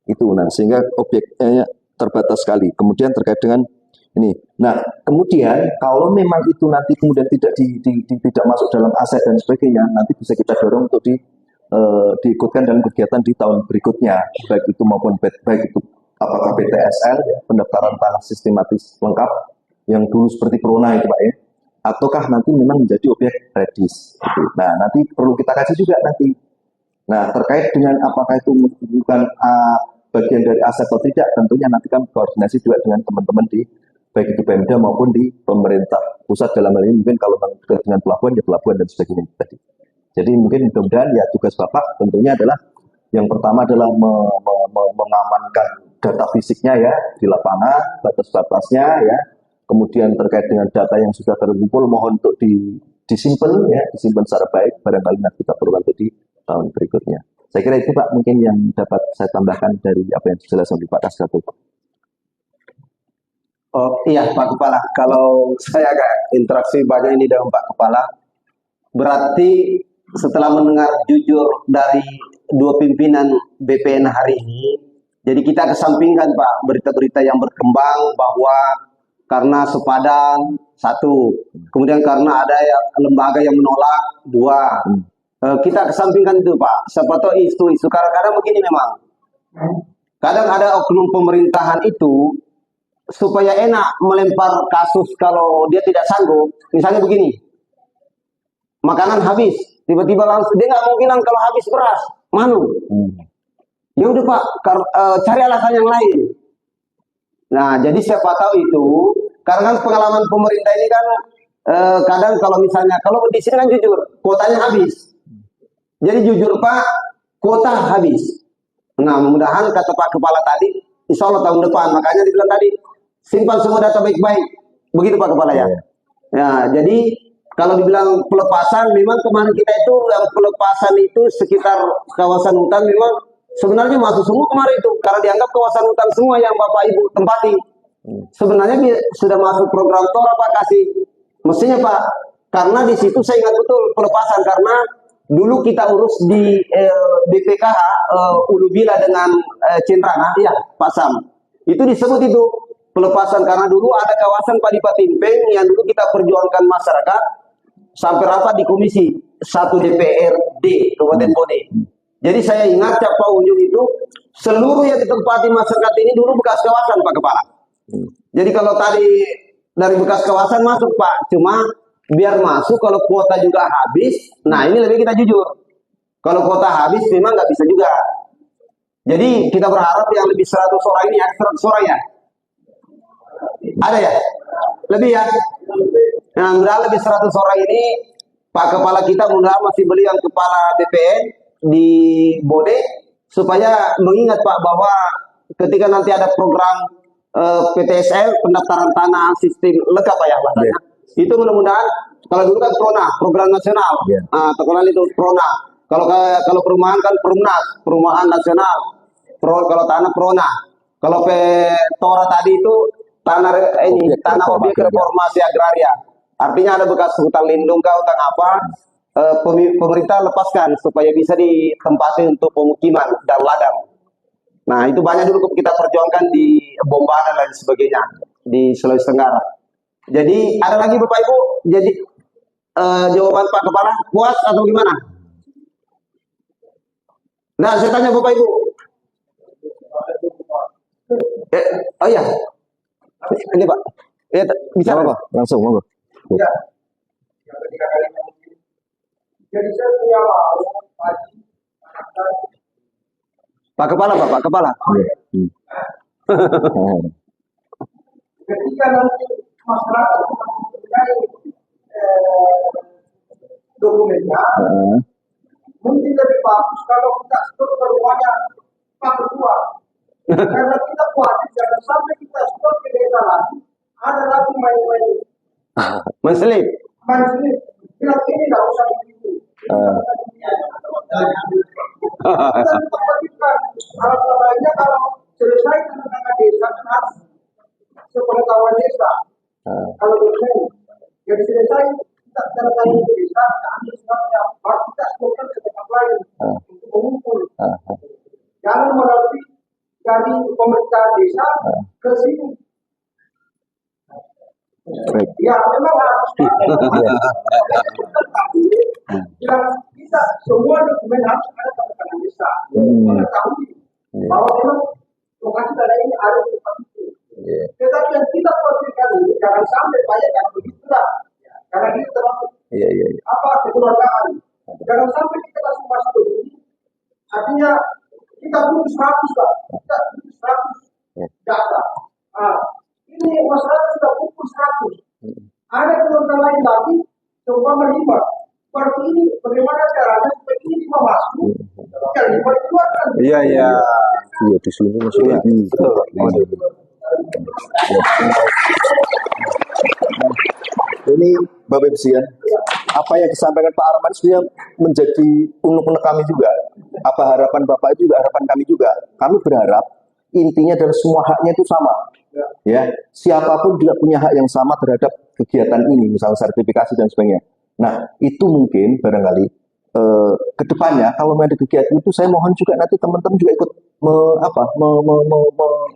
itu. Nah sehingga objeknya terbatas sekali. Kemudian terkait dengan ini, nah kemudian kalau memang itu nanti kemudian tidak masuk dalam aset dan sebagainya, nanti bisa kita dorong untuk diikutkan dalam kegiatan di tahun berikutnya, baik itu maupun baik itu apakah PTSL ya, pendaftaran tanah sistematis lengkap yang dulu seperti Perona itu Pak ya, ataukah nanti memang menjadi objek redis. Nah nanti perlu kita kaji juga nanti. Nah, terkait dengan apakah itu bukan bagian dari aset atau tidak, tentunya nanti kami koordinasi juga dengan teman-teman di baik itu Pemda maupun di pemerintah pusat dalam hal ini. Mungkin kalau dengan pelabuhan ya pelabuhan dan sebagainya tadi. Jadi mungkin mudah-mudahan ya tugas Bapak tentunya adalah yang pertama adalah mengamankan data fisiknya ya di lapangan, batas-batasnya ya. Kemudian terkait dengan data yang sudah terkumpul mohon untuk disimpan secara baik, barangkali nanti kita perlu nanti di tahun berikutnya. Saya kira itu Pak mungkin yang dapat saya tambahkan dari apa yang dijelaskan oleh Pak Kasdatul. Oh iya Pak Kepala, kalau saya agak interaksi banyak ini dengan Pak Kepala, berarti setelah mendengar jujur dari dua pimpinan BPN hari ini, jadi kita kesampingkan Pak berita-berita yang berkembang bahwa karena sepadan satu, kemudian karena ada lembaga yang menolak dua, kita kesampingkan itu Pak. Siapa tahu isu-isu kadang-kadang begini memang, kadang ada oknum pemerintahan itu supaya enak melempar kasus kalau dia tidak sanggup. Misalnya begini, makanan habis, tiba-tiba langsung dia nggak mau bilang kalau habis beras, manu. Ya udah Pak, cari alasan yang lain. Nah, jadi siapa tahu itu, karena kan pengalaman pemerintah ini kan kadang kalau misalnya, kalau di sini kan jujur, kuotanya habis. Jadi jujur Pak, kuota habis. Nah, mudah-mudahan kata Pak Kepala tadi, insya Allah tahun depan, makanya dibilang tadi, simpan semua data baik-baik. Begitu Pak Kepala ya. Ya, jadi kalau dibilang pelepasan, memang kemarin kita itu yang pelepasan itu sekitar kawasan hutan memang sebenarnya masuk semua kemarin itu karena dianggap kawasan hutan semua yang Bapak Ibu tempati. Sebenarnya sudah masuk program TOR apa kasih mestinya Pak, karena di situ saya ingat betul pelepasan karena dulu kita urus di BPKH Ulubila dengan Centrana, ya Pak Sam. Itu disebut itu pelepasan karena dulu ada kawasan Padipa Timpeng yang dulu kita perjuangkan masyarakat sampai rapat di Komisi 1 DPRD Kabupaten Bone. Jadi saya ingat Capa Ujung itu seluruh yang ditempati masyarakat ini dulu bekas kawasan Pak Kepala. Jadi kalau tadi dari bekas kawasan masuk Pak, cuma biar masuk kalau kuota juga habis. Nah ini lebih kita jujur. Kalau kuota habis memang nggak bisa juga. Jadi kita berharap yang lebih 100 orang ini ada 100 orang ya. Ada ya? Lebih ya? Nah, mudah lebih 100 orang ini Pak Kepala kita mudah masih beli yang kepala BPN di Bode supaya mengingat Pak bahwa ketika nanti ada program PTSL pendaftaran tanah sistem lengkap Pak ya bahasanya. Itu mudah-mudahan kalau dulu kan PRONA, program nasional. Terkenal itu PRONA. Kalau perumahan kan PRUMNAS, perumahan nasional. Kalau tanah PRONA. Kalau PTORA tadi itu tanah objek reformasi agraria. Artinya ada bekas hutan lindung kah, hutan apa, pemerintah lepaskan supaya bisa ditempati untuk pemukiman dan ladang. Nah itu banyak dulu kita perjuangkan di Bombana dan lain sebagainya di Sulawesi Tenggara. Jadi ada lagi Bapak Ibu, jadi jawaban Pak Kepala puas atau gimana? Nah saya tanya Bapak Ibu. Oh iya, ini Pak. Ya, bisa Pak? Langsung monggo. Ya, yang ketiga kalinya mungkin. Jadi saya punya lalu Pak Kepala, Pak Kepala. Ketika nanti masyarakat mempunyai dokumennya, mungkin lebih bagus kalau kita stop ke rumahnya Pak Ketua. Karena kita khawatir jangan sampai kita stop ke desa lagi, ada lagi main-main. Menselip. Menselip. Bilang ini tidak usah begitu. Alhamdulillahnya kalau selesai tentang desa kan harus sepengetahuan desa. Kalau dosen jadi selesai kita tentang desa, kita ambil sebabnya, baru kita sebutkan ke tempat lain untuk mengumpul. Jangan melalui dari pemerintah desa ke sini. Ya memang harus. Yang kita semua dokumen harus ada tanda desa. Mengetahui bahwa memang lokasi dana ini ada di tempat itu. Tetapi yang kita khawatirkan ini jangan sampai banyak yang begitulah. Karena kita terlalu kekeluargaan. Jangan sampai kita langsung masuk ke sini. Artinya kita butuh 100 Pak. Kita butuh 100 data. Ini masyarakat sudah pukul 100. Ada keluarga lain lagi coba melibat. Seperti ini, bagaimana caranya supaya ini cuma masuk, yang dikeluarkan. Iya, di seluruh masyarakat. Betul. Ini Bapak Ibu ya, apa yang disampaikan Pak Arman sebenarnya menjadi unek-unek kami juga. Apa harapan Bapak juga, harapan kami juga. Kami berharap intinya dan semua haknya itu sama. Ya, siapapun juga punya hak yang sama terhadap kegiatan ini, misalnya sertifikasi dan sebagainya. Nah, itu mungkin barangkali ke depannya kalau ada kegiatan itu, saya mohon juga nanti teman-teman juga ikut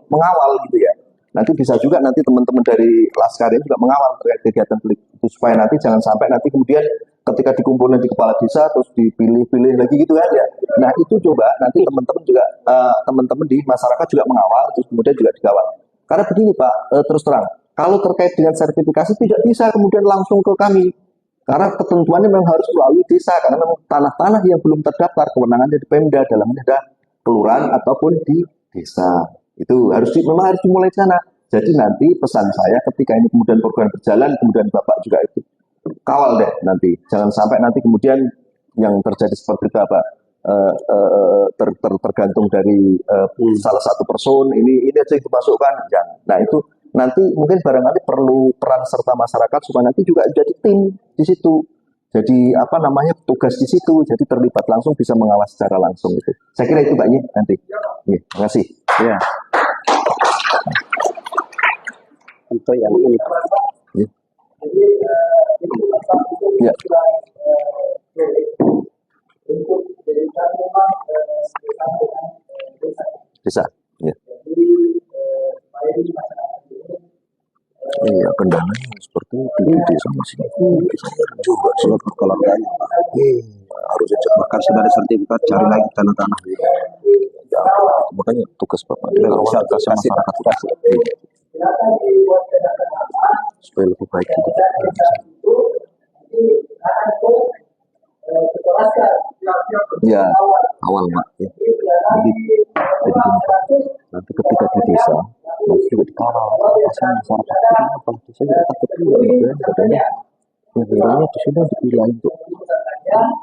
mengawal gitu ya. Nanti bisa juga nanti teman-teman dari Laskar ini juga mengawal terkait kegiatan itu, supaya nanti jangan sampai nanti kemudian ketika dikumpulkan di kepala desa terus dipilih-pilih lagi gitu kan ya. Nah, itu coba nanti teman-teman juga teman-teman di masyarakat juga mengawal, terus kemudian juga dikawal. Karena begini Pak, terus terang, kalau terkait dengan sertifikasi tidak bisa kemudian langsung ke kami. Karena ketentuannya memang harus melalui desa, karena memang tanah-tanah yang belum terdaftar kewenangannya di Pemda, dalamnya ada kelurahan ataupun di desa. Itu memang harus dimulai di sana. Jadi nanti pesan saya ketika ini kemudian program berjalan, kemudian Bapak juga ikut kawal deh nanti. Jangan sampai nanti kemudian yang terjadi seperti itu apa tergantung dari salah satu person ini aja yang dimasukkan. Jangan. Nah itu nanti mungkin barangkali perlu peran serta masyarakat supaya nanti juga jadi tim di situ. Jadi tugas di situ, jadi terlibat langsung, bisa mengawas secara langsung gitu. Saya kira itu Pak ya nanti. Ya, terima kasih. Ya. Untuk yang ini. Ya. Ya. Desa. Ya. Iya, kendalanya seperti itu di desa masih juga surat kekeluargaan harus bahkan sudah ada sertifikat, cari lagi tanah-tanah. Ya, makanya tugas Bapak bisa kasih masyarakat supaya lebih baik juga. Ya, awal Pak. Ya. Jadi nanti ketika di desa harus juga dikawal. Masalah masyarakat itu apa? Saya juga takut juga ya, katanya yang akhirnya di sini dipilih untuk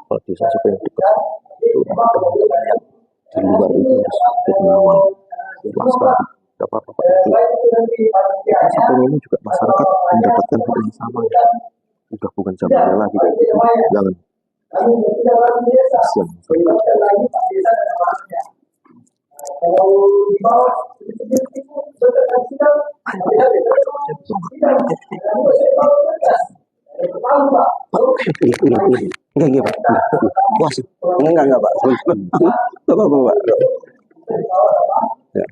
kalau desa supaya dekat itu teman-teman yang di luar itu harus ikut mengawal Laskar. Bapak-bapak itu sampai ini juga masyarakat mendapatkan hal yang sama. Sudah bukan zamannya lagi. Jangan. Kasihan. Enggak Pak. Wah, enggak Pak. Bapak. Ya.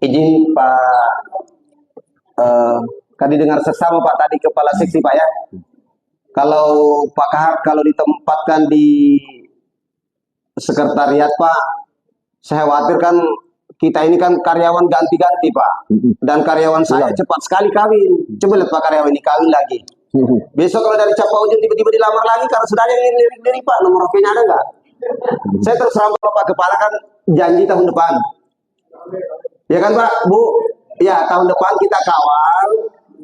Izin Pak, kami dengar sesama Pak tadi kepala seksi Pak ya. Kalau Pak Kahar kalau ditempatkan di sekretariat Pak, saya khawatir kan kita ini kan karyawan ganti-ganti Pak. Dan karyawan saya cepat sekali kawin. Coba lihat Pak karyawan ini kawin lagi. Besok kalau dari Capa Ujung tiba-tiba dilamar lagi karena sudah ada yang lirik-lirik Pak, nomor HP-nya ada nggak? Saya terus terang Pak Kepala kan janji tahun depan. Ya kan Pak, Bu? Ya tahun depan kita kawal.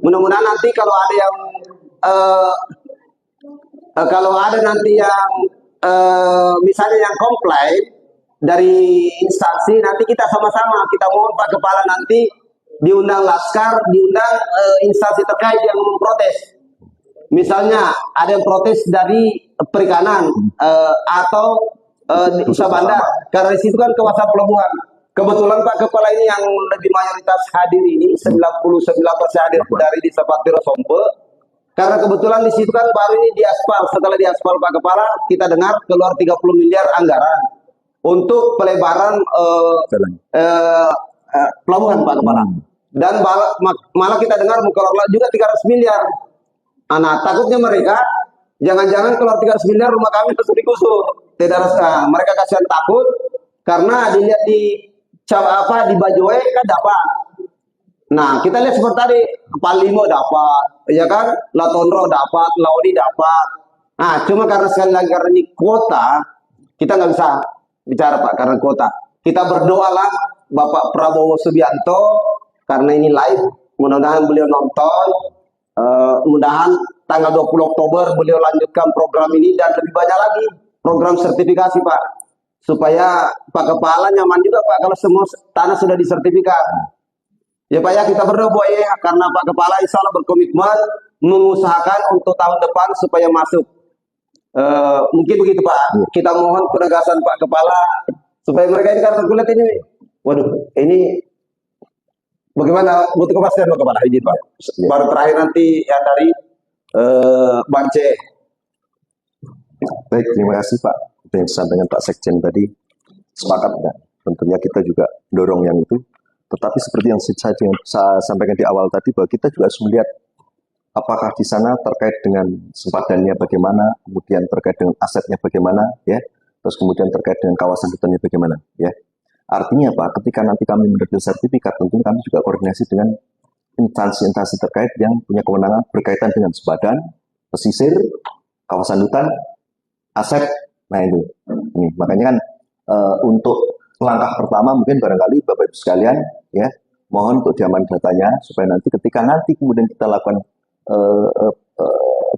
Mudah-mudahan nanti kalau ada yang misalnya yang komplain dari instansi, nanti kita sama-sama kita mohon Pak Kepala nanti diundang Laskar, diundang instansi terkait yang memprotes. Misalnya ada yang protes dari perikanan atau usaha bandar, karena di situ kan kawasan pelabuhan. Kebetulan Pak Kepala ini yang lebih mayoritas hadir ini 99% hadir dari Desa Patiro Sompe. Karena kebetulan di situ kan baru ini diaspal. Setelah diaspal Pak Kepala, kita dengar keluar 30 miliar anggaran untuk pelebaran pelabuhan Pak Kepala. Dan malah kita dengar keluar juga 300 miliar. Nah, takutnya mereka jangan-jangan keluar 300 miliar rumah kami harus digusur. Tidak rasa mereka kasihan takut karena dilihat di Bajoe kan dapat. Nah, kita lihat seperti tadi Palimo dapat, ya kan? Latonro dapat, Laudi dapat. Nah, cuma karena sekali lagi karena ini kuota, kita nggak bisa bicara Pak karena kuota. Kita berdoalah Bapak Prabowo Subianto karena ini live, mudah-mudahan beliau nonton. Mudahan tanggal 20 Oktober beliau lanjutkan program ini dan lebih banyak lagi program sertifikasi Pak, supaya Pak Kepala nyaman juga Pak kalau semua tanah sudah disertifikat. Ya Pak ya, kita berdoa ya karena Pak Kepala insya Allah berkomitmen mengusahakan untuk tahun depan supaya masuk. Mungkin begitu Pak. Kita mohon penegasan Pak Kepala supaya mereka ini kartu kulit ini, waduh, ini bagaimana butuh kepastian Pak Kepala, izin Pak. Baru terakhir nanti yang dari Bang C. Baik, terima kasih Pak. Yang disampaikan Pak Sekjen tadi sepakat ya. Tentunya kita juga dorong yang itu. Tetapi seperti yang saya sampaikan di awal tadi, bahwa kita juga harus melihat apakah di sana terkait dengan sempadannya bagaimana, kemudian terkait dengan asetnya bagaimana, ya, terus kemudian terkait dengan kawasan hutannya bagaimana, ya. Artinya apa? Ketika nanti kami menerbitkan sertifikat, tentunya kami juga koordinasi dengan instansi-instansi terkait yang punya kewenangan berkaitan dengan sempadan, pesisir, kawasan hutan, aset. Nah itu, ini makanya kan untuk langkah pertama mungkin barangkali Bapak Ibu sekalian, ya, mohon untuk diaman datanya supaya nanti ketika nanti kemudian kita lakukan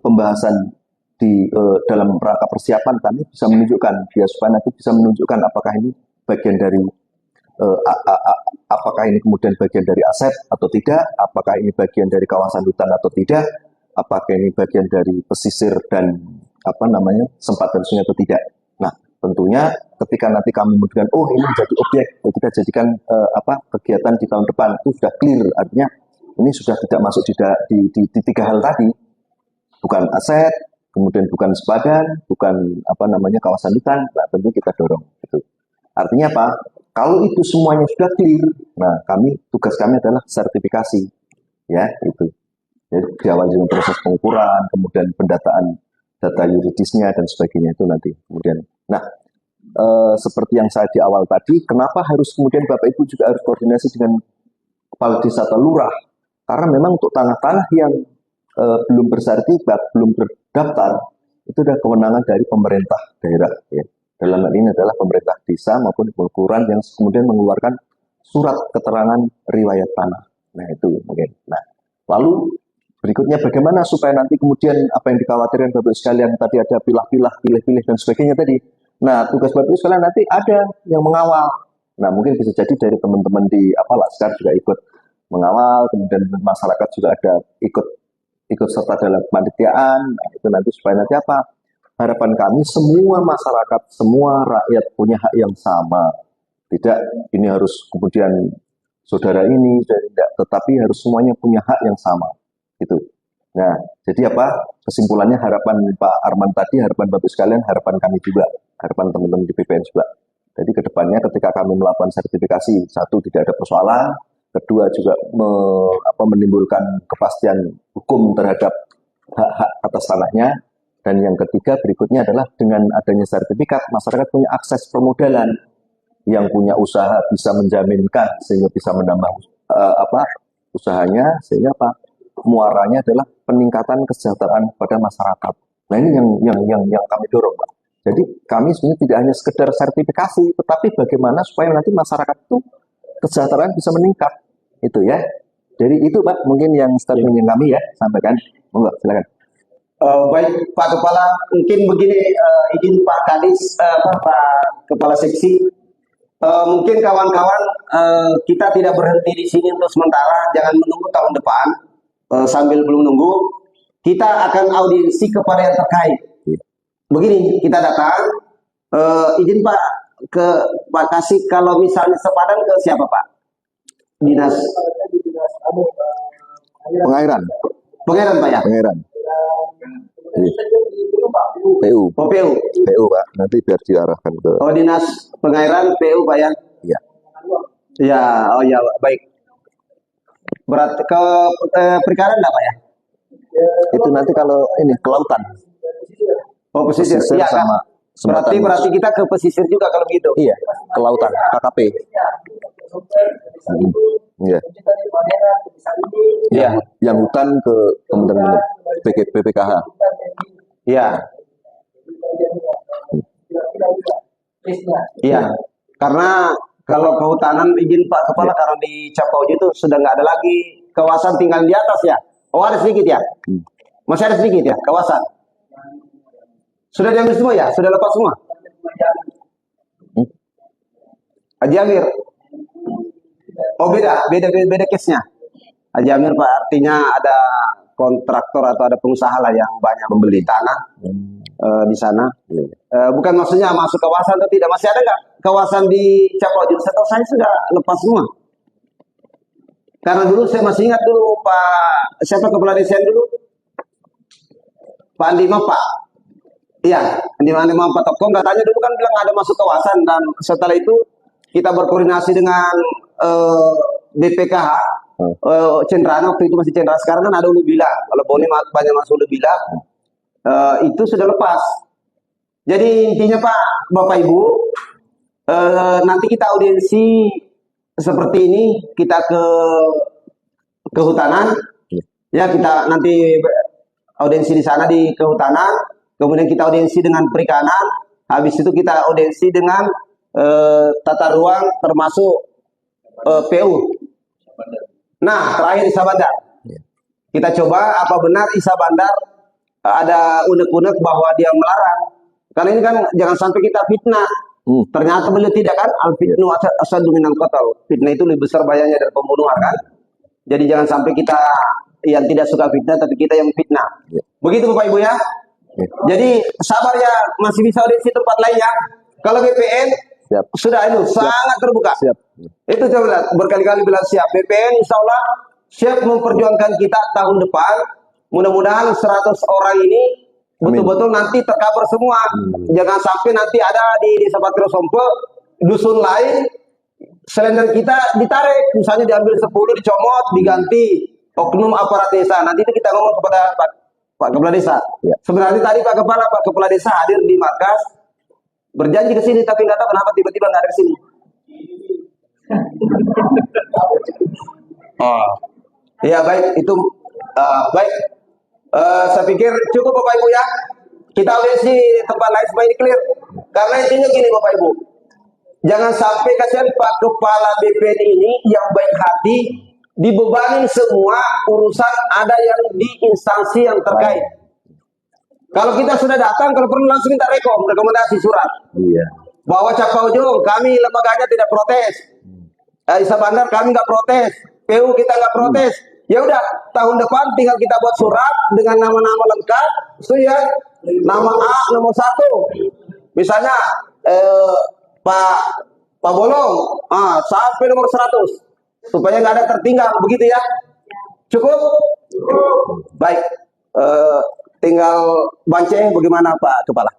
pembahasan di dalam rangka persiapan, kami bisa menunjukkan ya, supaya nanti bisa menunjukkan apakah ini bagian dari apakah ini kemudian bagian dari aset atau tidak, apakah ini bagian dari kawasan hutan atau tidak, apakah ini bagian dari pesisir dan sempadan sungai atau tidak. Nah, tentunya ketika nanti kami menunjukkan oh ini menjadi objek, kita jadikan kegiatan di tahun depan, itu sudah clear, artinya ini sudah tidak masuk di tiga hal tadi, bukan aset, kemudian bukan sempadan, bukan kawasan hutan. Nah, tentu kita dorong itu. Artinya apa? Kalau itu semuanya sudah clear, nah tugas kami adalah sertifikasi, ya itu. Jadi diawali dengan proses pengukuran, kemudian pendataan data yuridisnya dan sebagainya itu nanti kemudian. Nah, seperti yang saya di awal tadi, kenapa harus kemudian Bapak Ibu juga harus koordinasi dengan kepala desa atau lurah? Karena memang untuk tanah-tanah yang belum bersertifikat, belum terdaftar, itu adalah kewenangan dari pemerintah daerah. Ya. Dalam hal ini adalah pemerintah desa maupun kelurahan yang kemudian mengeluarkan surat keterangan riwayat tanah. Nah itu mungkin. Nah, lalu berikutnya bagaimana supaya nanti kemudian apa yang dikhawatirkan Bapak sekalian tadi ada pilah-pilah, pilih-pilih dan sebagainya tadi. Nah, tugas Bapak sekalian nanti ada yang mengawal. Nah, mungkin bisa jadi dari teman-teman di Laskar juga ikut mengawal, kemudian masyarakat juga ada ikut serta dalam kepanitiaan. Nah, itu nanti supaya nanti apa? Harapan kami semua masyarakat, semua rakyat punya hak yang sama. Tidak ini harus kemudian saudara ini dan tidak, tetapi harus semuanya punya hak yang sama. Gitu. Nah, jadi apa? Kesimpulannya harapan Pak Arman tadi, harapan Bapak sekalian, harapan kami juga, harapan teman-teman di BPN juga. Jadi kedepannya ketika kami melakukan sertifikasi, satu tidak ada persoalan, kedua juga menimbulkan kepastian hukum terhadap hak-hak atas tanahnya, dan yang ketiga berikutnya adalah dengan adanya sertifikat masyarakat punya akses permodalan, yang punya usaha bisa menjaminkan sehingga bisa menambah usahanya, sehingga muaranya adalah peningkatan kesejahteraan pada masyarakat. Nah ini yang kami dorong, Pak. Jadi kami sebenarnya tidak hanya sekedar sertifikasi, tetapi bagaimana supaya nanti masyarakat itu kesejahteraan bisa meningkat, itu ya. Jadi itu Pak, mungkin yang statement yang kami ya sampaikan. Monggo, silakan. Baik Pak Kepala, mungkin begini, izin Pak Kadis, Pak Kepala Seksi, mungkin kawan-kawan kita tidak berhenti di sini untuk sementara, jangan menunggu tahun depan. Sambil belum nunggu, kita akan audiensi kepada yang terkait. Begini, kita datang, izin Pak ke Pak Kasih, kalau misalnya sepadan ke siapa Pak? Dinas Pengairan Pak ya? Pengairan. PU. Oh, PU. PU Pak, nanti biar diarahkan ke. Oh, Dinas Pengairan PU Pak ya? Iya. Ya, oh ya, baik. Berarti ke perikanan enggak Pak ya? Itu nanti kalau ini kelautan. Oh, pesisir. Iya, sama berarti kita ke pesisir juga kalau begitu. Iya, kelautan, KKP. Iya. Iya. Yang hutan ke Kementerian BPKH. Iya. Iya. Karena kalau kehutanan izin Pak Kepala, karena di Capauju itu sudah nggak ada lagi kawasan tinggal di atas ya. Oh ada sedikit ya. Masih ada sedikit ya kawasan. Sudah diambil semua ya? Sudah lepas semua? Haji Amir. Oh beda case-nya. Haji Amir Pak, artinya ada kontraktor atau ada pengusaha lah yang banyak membeli tanah. di sana. Bukan maksudnya masuk kawasan atau tidak, masih ada nggak kawasan di Capojun? Setahu saya sudah lepas semua. Karena dulu saya masih ingat dulu siapa kepala desa dulu? Pak Andi Pak. Iya, Andi Pak Tokong katanya dulu kan bilang ada masuk kawasan, dan setelah itu kita berkoordinasi dengan BPKH, Cendrana, waktu itu masih Cendra, sekarang kan ada Ulu Bila. Kalau Boni banyak masuk Ulu Bila, itu sudah lepas. Jadi intinya Pak, Bapak Ibu, nanti kita audiensi seperti ini, kita ke kehutanan, ya kita nanti audiensi di sana di kehutanan, kemudian kita audiensi dengan perikanan, habis itu kita audiensi dengan tata ruang termasuk PU. Nah, terakhir Isa Bandar. Kita coba apa benar Isa Bandar ada unek-unek bahwa dia melarang. Karena ini kan jangan sampai kita fitnah. Ternyata beliau tidak kan, al-fitnu asadu minal qatl. Fitnah itu lebih besar bahayanya dari pembunuhan kan. Jadi jangan sampai kita yang tidak suka fitnah, tapi kita yang fitnah. Begitu Bapak Ibu ya. Jadi sabar ya, masih bisa audiensi tempat lainnya. Kalau BPN sudah itu sangat terbuka. Itu saya bilang, berkali-kali bilang siap. BPN insya Allah siap memperjuangkan kita tahun depan. Mudah-mudahan 100 orang ini betul-betul nanti tercover semua. Jangan sampai nanti ada di Desa Patrio Sompo dusun lain selender kita ditarik, misalnya diambil 10, dicomot, diganti oknum aparat desa. Nanti itu kita ngomong kepada Pak Kepala Desa. Sebenarnya tadi Pak Kepala Desa hadir di markas, berjanji ke sini, tapi nggak tahu kenapa tiba-tiba nggak ada ke sini. Ya baik, itu baik. Saya pikir cukup Bapak Ibu ya. Kita audiensi tempat lain supaya ini clear. Karena intinya gini Bapak Ibu, jangan sampai kasihan Pak Kepala BPN ini yang baik hati dibebani semua urusan ada yang di instansi yang terkait. Kalau kita sudah datang, kalau perlu langsung minta rekomendasi surat. Bahwa Capojun kami lembaganya tidak protes. Isa Bandar kami nggak protes. PU kita nggak protes. Ya udah, tahun depan tinggal kita buat surat dengan nama-nama lengkap, ya, nama A nomor 1, misalnya Pak Bolong, sampai nomor 100, supaya nggak ada tertinggal, begitu ya. Cukup? Baik, tinggal Bance, bagaimana Pak Kepala?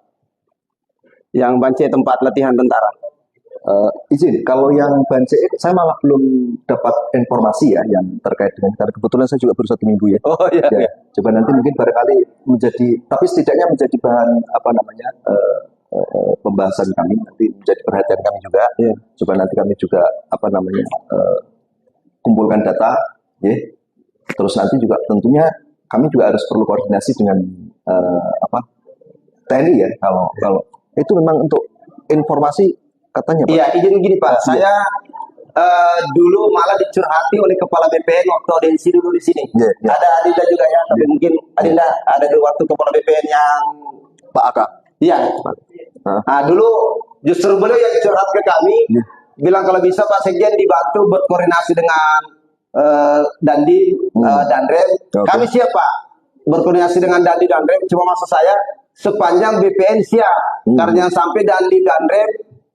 Yang Bance tempat latihan tentara. Izin, kalau yang Bance, saya malah belum dapat informasi ya yang terkait dengan, karena kebetulan saya juga baru 1 minggu ya. Oh iya. Ya, coba nanti mungkin barangkali menjadi, tapi setidaknya menjadi bahan pembahasan kami, nanti menjadi perhatian kami juga. Coba nanti kami juga kumpulkan data, ya. Terus nanti juga tentunya kami juga harus perlu koordinasi dengan TNI ya. Kalau itu memang untuk informasi. Katanya Pak. Iya, izin gini Pak, saya dulu malah dicurhati oleh Kepala BPN waktu audiensi dulu di sini. Ada Adinda juga ya, tapi mungkin Adinda ada di waktu Kepala BPN yang Pak Aka. Iya. Nah, dulu justru beliau yang curhat ke kami, bilang kalau bisa Pak Sekjen dibantu berkoordinasi dengan Dandi, Danrem. Kami siap Pak, berkoordinasi dengan Dandi, Danrem. Cuma maksud saya, sepanjang BPN siap, karena sampai Dandi, Danrem,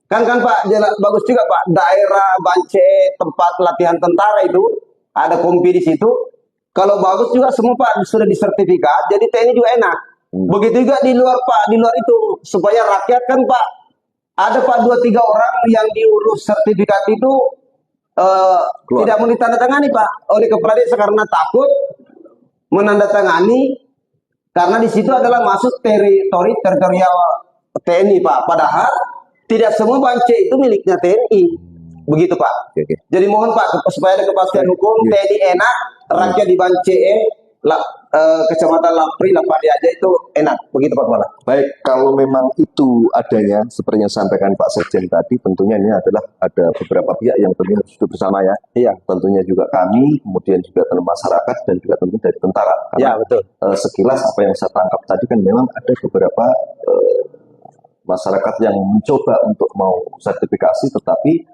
kan Pak, bagus juga Pak, daerah Bance tempat latihan tentara itu ada kompi di situ. Kalau bagus juga semua Pak sudah disertifikat, jadi TNI juga enak. Begitu juga di luar Pak, di luar itu supaya rakyat kan Pak, ada Pak 2-3 orang yang diurus sertifikat itu tidak mau ditandatangani Pak oleh Kepala Desa karena takut menandatangani, karena di situ adalah masuk teritorial TNI Pak. Padahal tidak semua Bance itu miliknya TNI, begitu Pak. Jadi mohon Pak supaya ada kepastian hukum, TNI enak, rakyat di Bance, Kecamatan Lapri, Lapadi aja itu enak, begitu Pak Kepala. Baik, kalau memang itu adanya, seperti yang sampaikan Pak Sekjen tadi, tentunya ini adalah ada beberapa pihak yang tentunya sudah bersama ya. Iya. Tentunya juga kami, kemudian juga masyarakat dan juga tentunya dari tentara. Iya betul. Sekilas apa yang saya tangkap tadi kan memang ada beberapa masyarakat yang mencoba untuk mau sertifikasi tetapi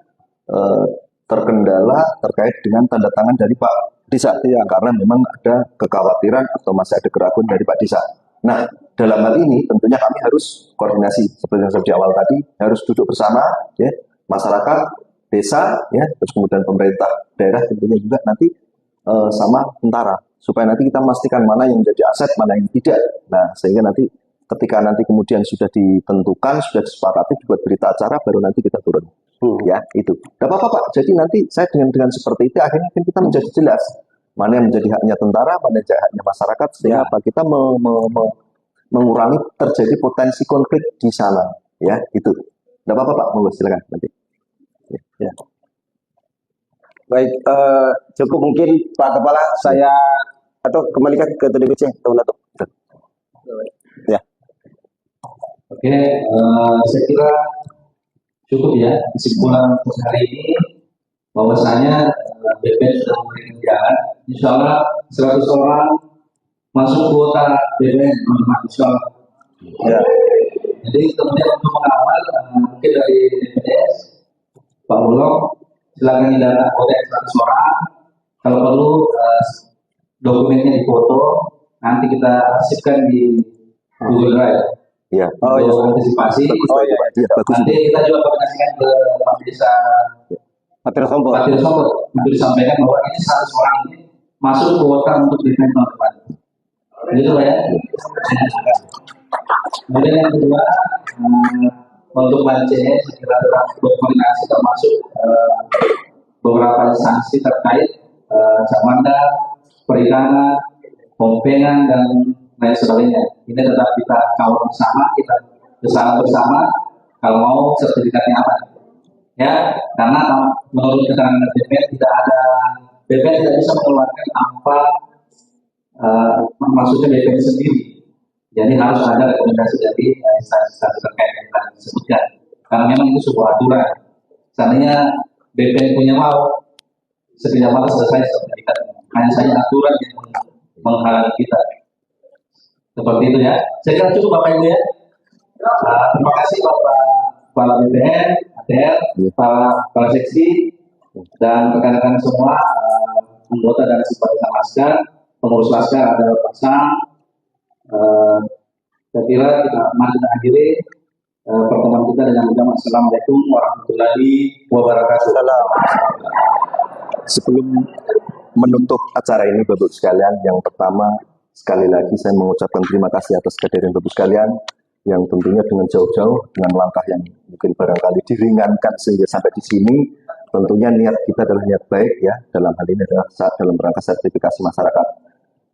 terkendala terkait dengan tanda tangan dari Pak Desa, ya, karena memang ada kekhawatiran atau masih ada keraguan dari Pak Desa. Nah, dalam hal ini tentunya kami harus koordinasi seperti yang saya di awal tadi, harus duduk bersama ya, masyarakat, desa ya, terus kemudian pemerintah daerah tentunya juga nanti sama tentara supaya nanti kita memastikan mana yang menjadi aset, mana yang tidak. Nah, sehingga nanti ketika nanti kemudian sudah ditentukan, sudah disepakati dibuat berita acara, baru nanti kita turun. Ya, itu. Gak apa-apa Pak. Jadi nanti saya dengan seperti itu akhirnya kita menjadi jelas mana yang menjadi haknya tentara, mana yang menjadi haknya masyarakat, sehingga apa kita mengurangi terjadi potensi konflik di sana. Ya, itu. Gak apa-apa Pak. Monggo silakan nanti. Ya. Baik, cukup mungkin Pak Kepala saya atau kembalikan ke TDBC teman Datuk. Ya. Oke, saya kira cukup ya kesimpulan untuk hari ini bahwasanya BPN sudah memberikan jalan. Insya Allah 100 orang masuk kuota BPN, teman-teman. Insya Allah. Ya. Jadi kemudian untuk mengawal mungkin dari DPS Pak Bulog silakan didata oleh 100 orang. Kalau perlu dokumennya dipoto, nanti kita arsipkan di Google Drive. Ya. Oh ya, antisipasi. Oh ya, bagus. Nanti kita juga koordinasikan ke Pak Desa Patir Sompot. Untuk disampaikan bahwa ini 100 orang ini masuk kuota untuk defend tahun depan. Gitu Pak ya. Kemudian yang kedua, untuk Bance, saya kira telah berkoordinasi termasuk beberapa sanksi terkait jamanda, perikanan, pompengan, dan lain sebagainya. Ini tetap kita kawal bersama, kita bersama kalau mau sertifikatnya apa. Ya, karena menurut keterangan BPN BPN tidak bisa mengeluarkan tanpa maksudnya BPN sendiri. Jadi harus ada rekomendasi dari instansi terkait yang tadi disebutkan. Karena memang itu sebuah aturan. Seandainya BPN punya mau, setiap mata selesai sertifikat. Hanya saja aturan yang menghalangi kita. Seperti itu ya. Saya kira cukup Bapak Ibu ya. Terima kasih Bapak Kepala BPN, ATR, Kepala Seksi, dan rekan-rekan semua, anggota dan simpatisan Laskar, pengurus Laskar ada Pak Sam. Saya kira mari kita akhiri pertemuan kita dengan ucapan Assalamualaikum warahmatullahi wabarakatuh. Sebelum menutup acara ini Bapak sekalian, yang pertama sekali lagi saya mengucapkan terima kasih atas kehadiran Bapak sekalian yang tentunya dengan jauh-jauh dengan langkah yang mungkin barangkali diringankan sehingga sampai di sini. Tentunya niat kita adalah niat baik ya, dalam hal ini adalah dalam rangka sertifikasi masyarakat.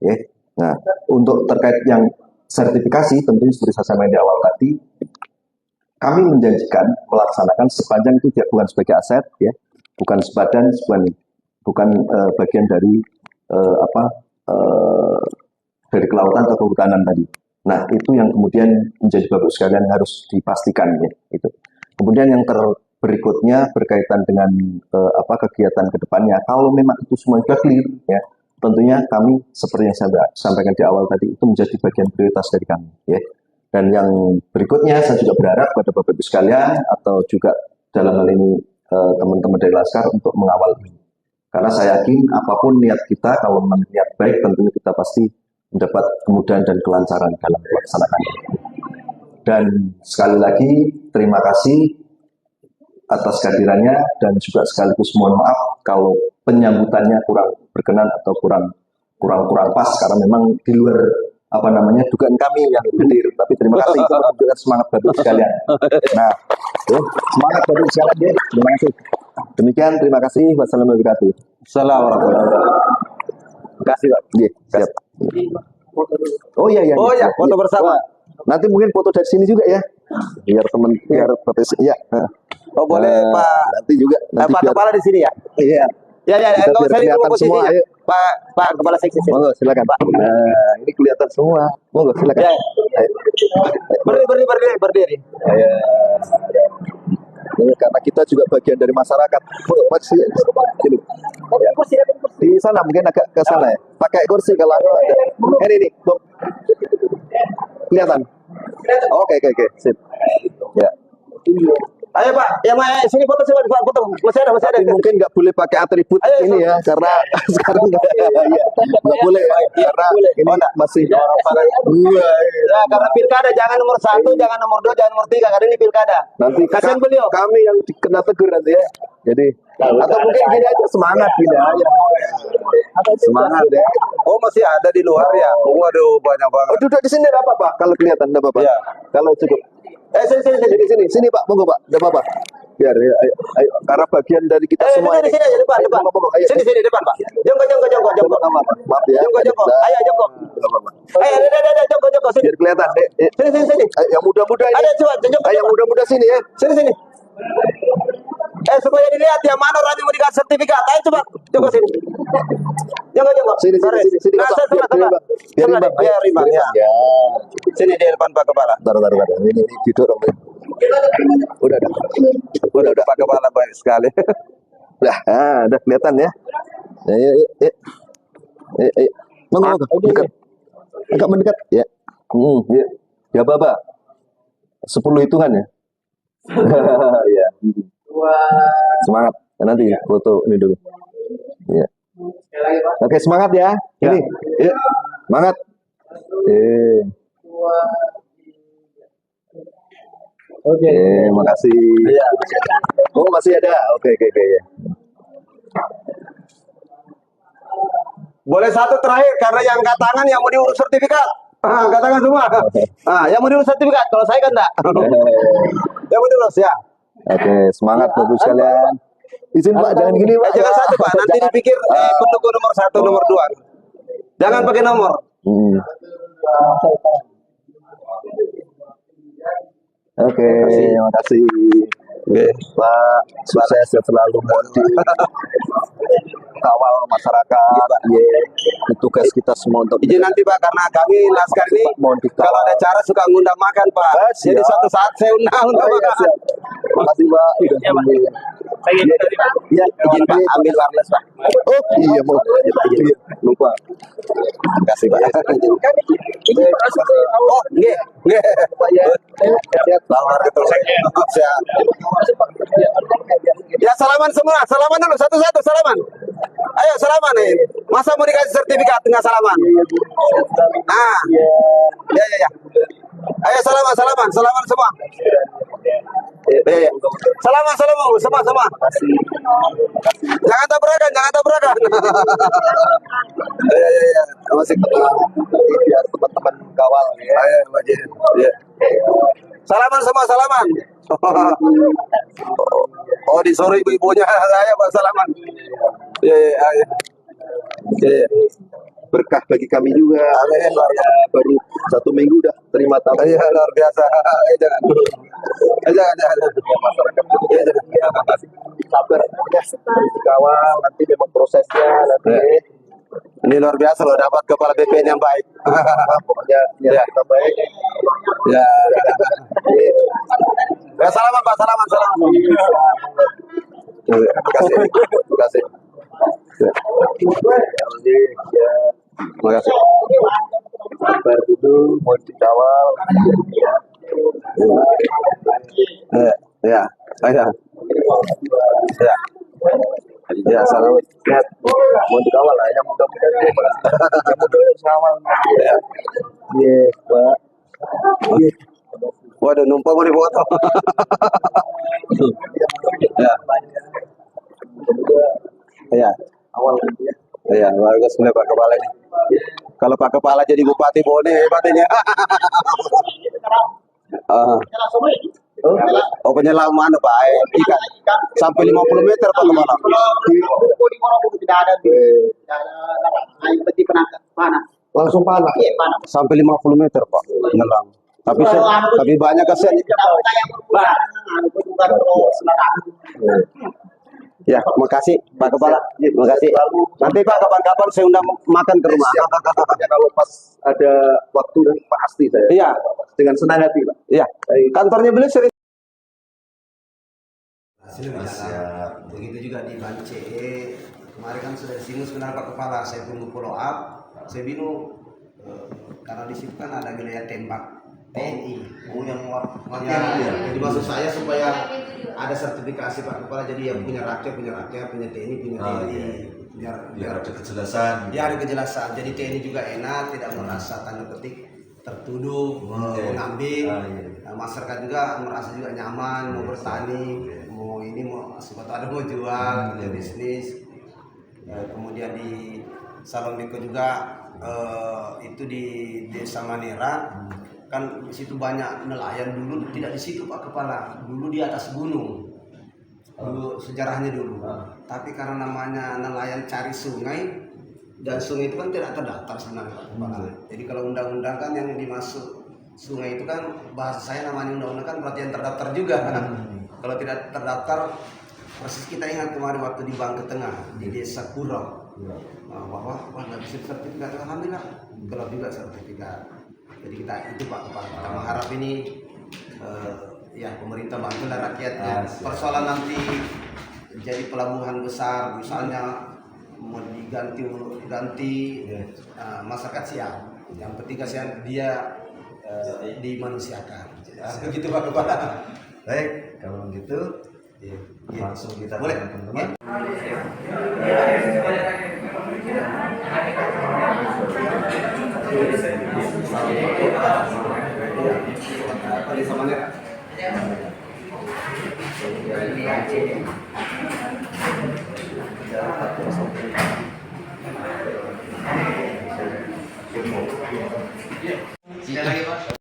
Ya. Nah, untuk terkait yang sertifikasi tentunya seperti saya sampaikan di awal tadi, kami menjanjikan melaksanakan sepanjang itu tidak bukan sebagai aset ya, bukan sebadan, bukan bagian dari dari kelautan atau kehutanan tadi. Nah, itu yang kemudian menjadi Bapak sekalian harus dipastikan ya, itu. Kemudian yang berikutnya berkaitan dengan kegiatan ke depannya. Kalau memang itu semua sudah clear ya, tentunya kami seperti yang saya sampaikan di awal tadi itu menjadi bagian prioritas dari kami ya. Dan yang berikutnya saya juga berharap pada Bapak Ibu sekalian atau juga dalam hal ini teman-teman dari Laskar untuk mengawal ini. Karena saya yakin apapun niat kita, kalau niat baik tentunya kita pasti mendapat kemudahan dan kelancaran dalam pelaksanaannya. Dan sekali lagi terima kasih atas kehadirannya dan juga sekaligus mohon maaf kalau penyambutannya kurang berkenan atau kurang pas karena memang di luar dugaan kami yang hadir. Tapi terima kasih itu menunjukkan semangat Bapak sekalian. Nah, semangat Bapak sekalian ya. Terima kasih. Demikian, terima kasih. Wassalamualaikum warahmatullahi wabarakatuh. Assalamualaikum warahmatullahi wabarakatuh. Terima kasih Pak. Iya, siap. Oh iya, foto bersama. Nanti mungkin foto dari sini juga ya. Biar Bapak ya. Oh boleh Pak. Nanti juga. Pak Kepala di sini ya. Iya. Ya, Kita saya kelihatan semua. Ayo. Pak Kepala Seksi. Monggo silakan Pak. Nah, ini kelihatan semua. Monggo silakan. Ya. Berdiri. Ayo. Ini karena kita juga bagian dari masyarakat. Masih ini. Di sana mungkin agak ke sana ya. Pakai kursi kalau ada. Ini. Kelihatan. Oke. Sip. Ya. Ayo Pak, yang mana sini foto sih Pak, foto. Masih ada. Tapi mungkin nggak boleh pakai atribut Ayo, ini ya, karena sekarang nggak boleh karena ini masih Ya, karena pilkada jangan nomor 1, jangan nomor 2, jangan nomor 3, karena ini pilkada. nanti Kasihan beliau. kami yang kena tegur nanti ya. Jadi atau mungkin gini aja semangat gini aja. Semangat ya. Oh masih ada di luar ya? Waduh banyak banget. Oh, duduk di sini enggak apa-apa kalau kelihatan enggak apa-apa. Iya. Kalau cukup. Sini Pak, monggo Pak, enggak apa-apa. Biar ayo, karena bagian dari kita semua di sini aja depan. Monggo, ayo. Sini depan Pak. Jongko. Maaf ya. Jongko. Ayo jongko. Enggak apa-apa. Ayo, jongko sini. Biar kelihatan, Dek. Sini. Ayo, yang muda-muda ini. Ada coba jongko. Yang muda-muda sini ya. Sini. Supaya dilihat yang mana orang yang mau dikasih sertifikat. Ayo coba, jongko sini. Jongko. Sini. Nah, Pak. Biar rimbang ya. Ya. Sini di depan Pak Kepala. Taruh. Ini didorong. Udah. Udah Pak Kepala baik sekali. Udah kelihatan ya. Ayo. Monggo. Dekat. Agak mendekat ya. Ya. Ya Bapak. 10 hitungan ya. Ya. Semangat. Nanti foto ini dulu. Ya. Oke, semangat ya. Ini. Ya. Semangat. Oke, makasih. Oh, masih ada. Oke. Boleh satu terakhir karena yang angkat tangan yang mau diurus sertifikat. Angkat tangan semua. Yang mau diurus sertifikat. Kalau saya kan enggak. Yang mau diurus ya. Oke, semangat Bapak sekalian. Izin Pak, jangan gini Pak. Jangan satu Pak. Nanti dipikir pendukung nomor 1, nomor 2. Jangan pakai nomor. Oke, terima kasih. Pak, sukses selalu kawal masyarakat. Tugas kita semua untuk Izin nanti Pak, karena kami Laskar ini kalau ada acara suka ngundang makan Pak. Jadi suatu saat saya undang makan. Terima kasih Pak. Ya, izin Pak, ambil wireless Pak. Oh iya mau. Lupa. Terima kasih Pak. Oh, nggih. Siap. Ya salaman semua, salaman dulu satu-satu salaman. Ayo salaman nih. Masa mau dikasih sertifikat tengah salaman? Ya. Ayo salaman semua. Salaman semua. Jangan tabrakan. Ya. Masih Biar teman-teman kawal ya. Ya. Salaman. Oh disuruh ibu-ibunya saya Pak salaman. Ya. Berkah bagi kami juga. Amin. Baru 1 minggu udah terima tamu. Iya luar biasa. Jangan. Masyarakat sabar ya, dikawal nanti memang prosesnya nanti. Ini luar biasa loh dapat kepala BPN yang baik. Pokoknya Ya. kita baik. Ya. Ya salaman Pak, salaman. Terima kasih. Terima kasih. Sabar dulu, mau dikawal. Ya. Ya, salam. Mau dikawal lah, yang mudah-mudahan dia kawal. Iya, Pak. Waduh, numpang mau dipoto. Ya. Ya, bagus benar Pak Kepala ini. Kalau Pak Kepala jadi Bupati Bone hebat ini. Oh penyelaman Pak ikan sampai 50 meter Pak Kepala. Tidak ada peti panas. Langsung panas. Sampai 50 meter Pak menyelam. Tapi banyak kasihan. Ya, makasih Pak Kepala. Makasih. Nanti Pak kapan-kapan saya undang makan ke rumah. Ya, kalau pas ada waktu dan pasti saya. Iya. Dengan senang hati, Pak. Iya. Kantornya beliau sering. Begitu juga di Bance. Kemarin kan sudah disinggung sebenarnya Pak Kepala. Saya tunggu follow up. Saya bingung karena di situ kan ada wilayah tembak TNI. Yang jadi maksud saya supaya ada sertifikasi Pak Kepala, jadi yang punya rakyat, punya TNI, punya TNI. Biar ada kejelasan. Ya ada kejelasan. Jadi TNI juga enak, tidak merasa tanda petik tertuduh mengambil. Nah, masyarakat juga merasa juga nyaman mau bertani, mau ini mau ada mau jual, bisnis. Kemudian di Salon Beko juga itu di Desa Manera kan di situ banyak nelayan dulu, tidak di situ Pak Kepala, dulu di atas gunung. Dulu sejarahnya dulu. Tapi karena namanya nelayan cari sungai, dan sungai itu kan tidak terdaftar sebenarnya Pak Kepala. Jadi kalau undang-undang kan yang dimasuk sungai itu kan bahasa saya namanya undang-undang kan berarti yang terdaftar juga. Kalau tidak terdaftar, persis kita ingat kemarin waktu di Bangka Tengah di Desa Kurau, bahwa nggak bisa sertifikat, alhamdulillah kalau juga sertifikat. Jadi kita itu Pak Kepala, kita mengharap ini ya pemerintah bantulah rakyatnya. Persoalan nanti jadi pelabuhan besar, misalnya mau diganti masyarakat siap. Yang penting kasihan dia dimanusiakan. Begitu Pak Kepala. Baik, kalau begitu langsung kita boleh teman-teman. Sekali lagi Pak.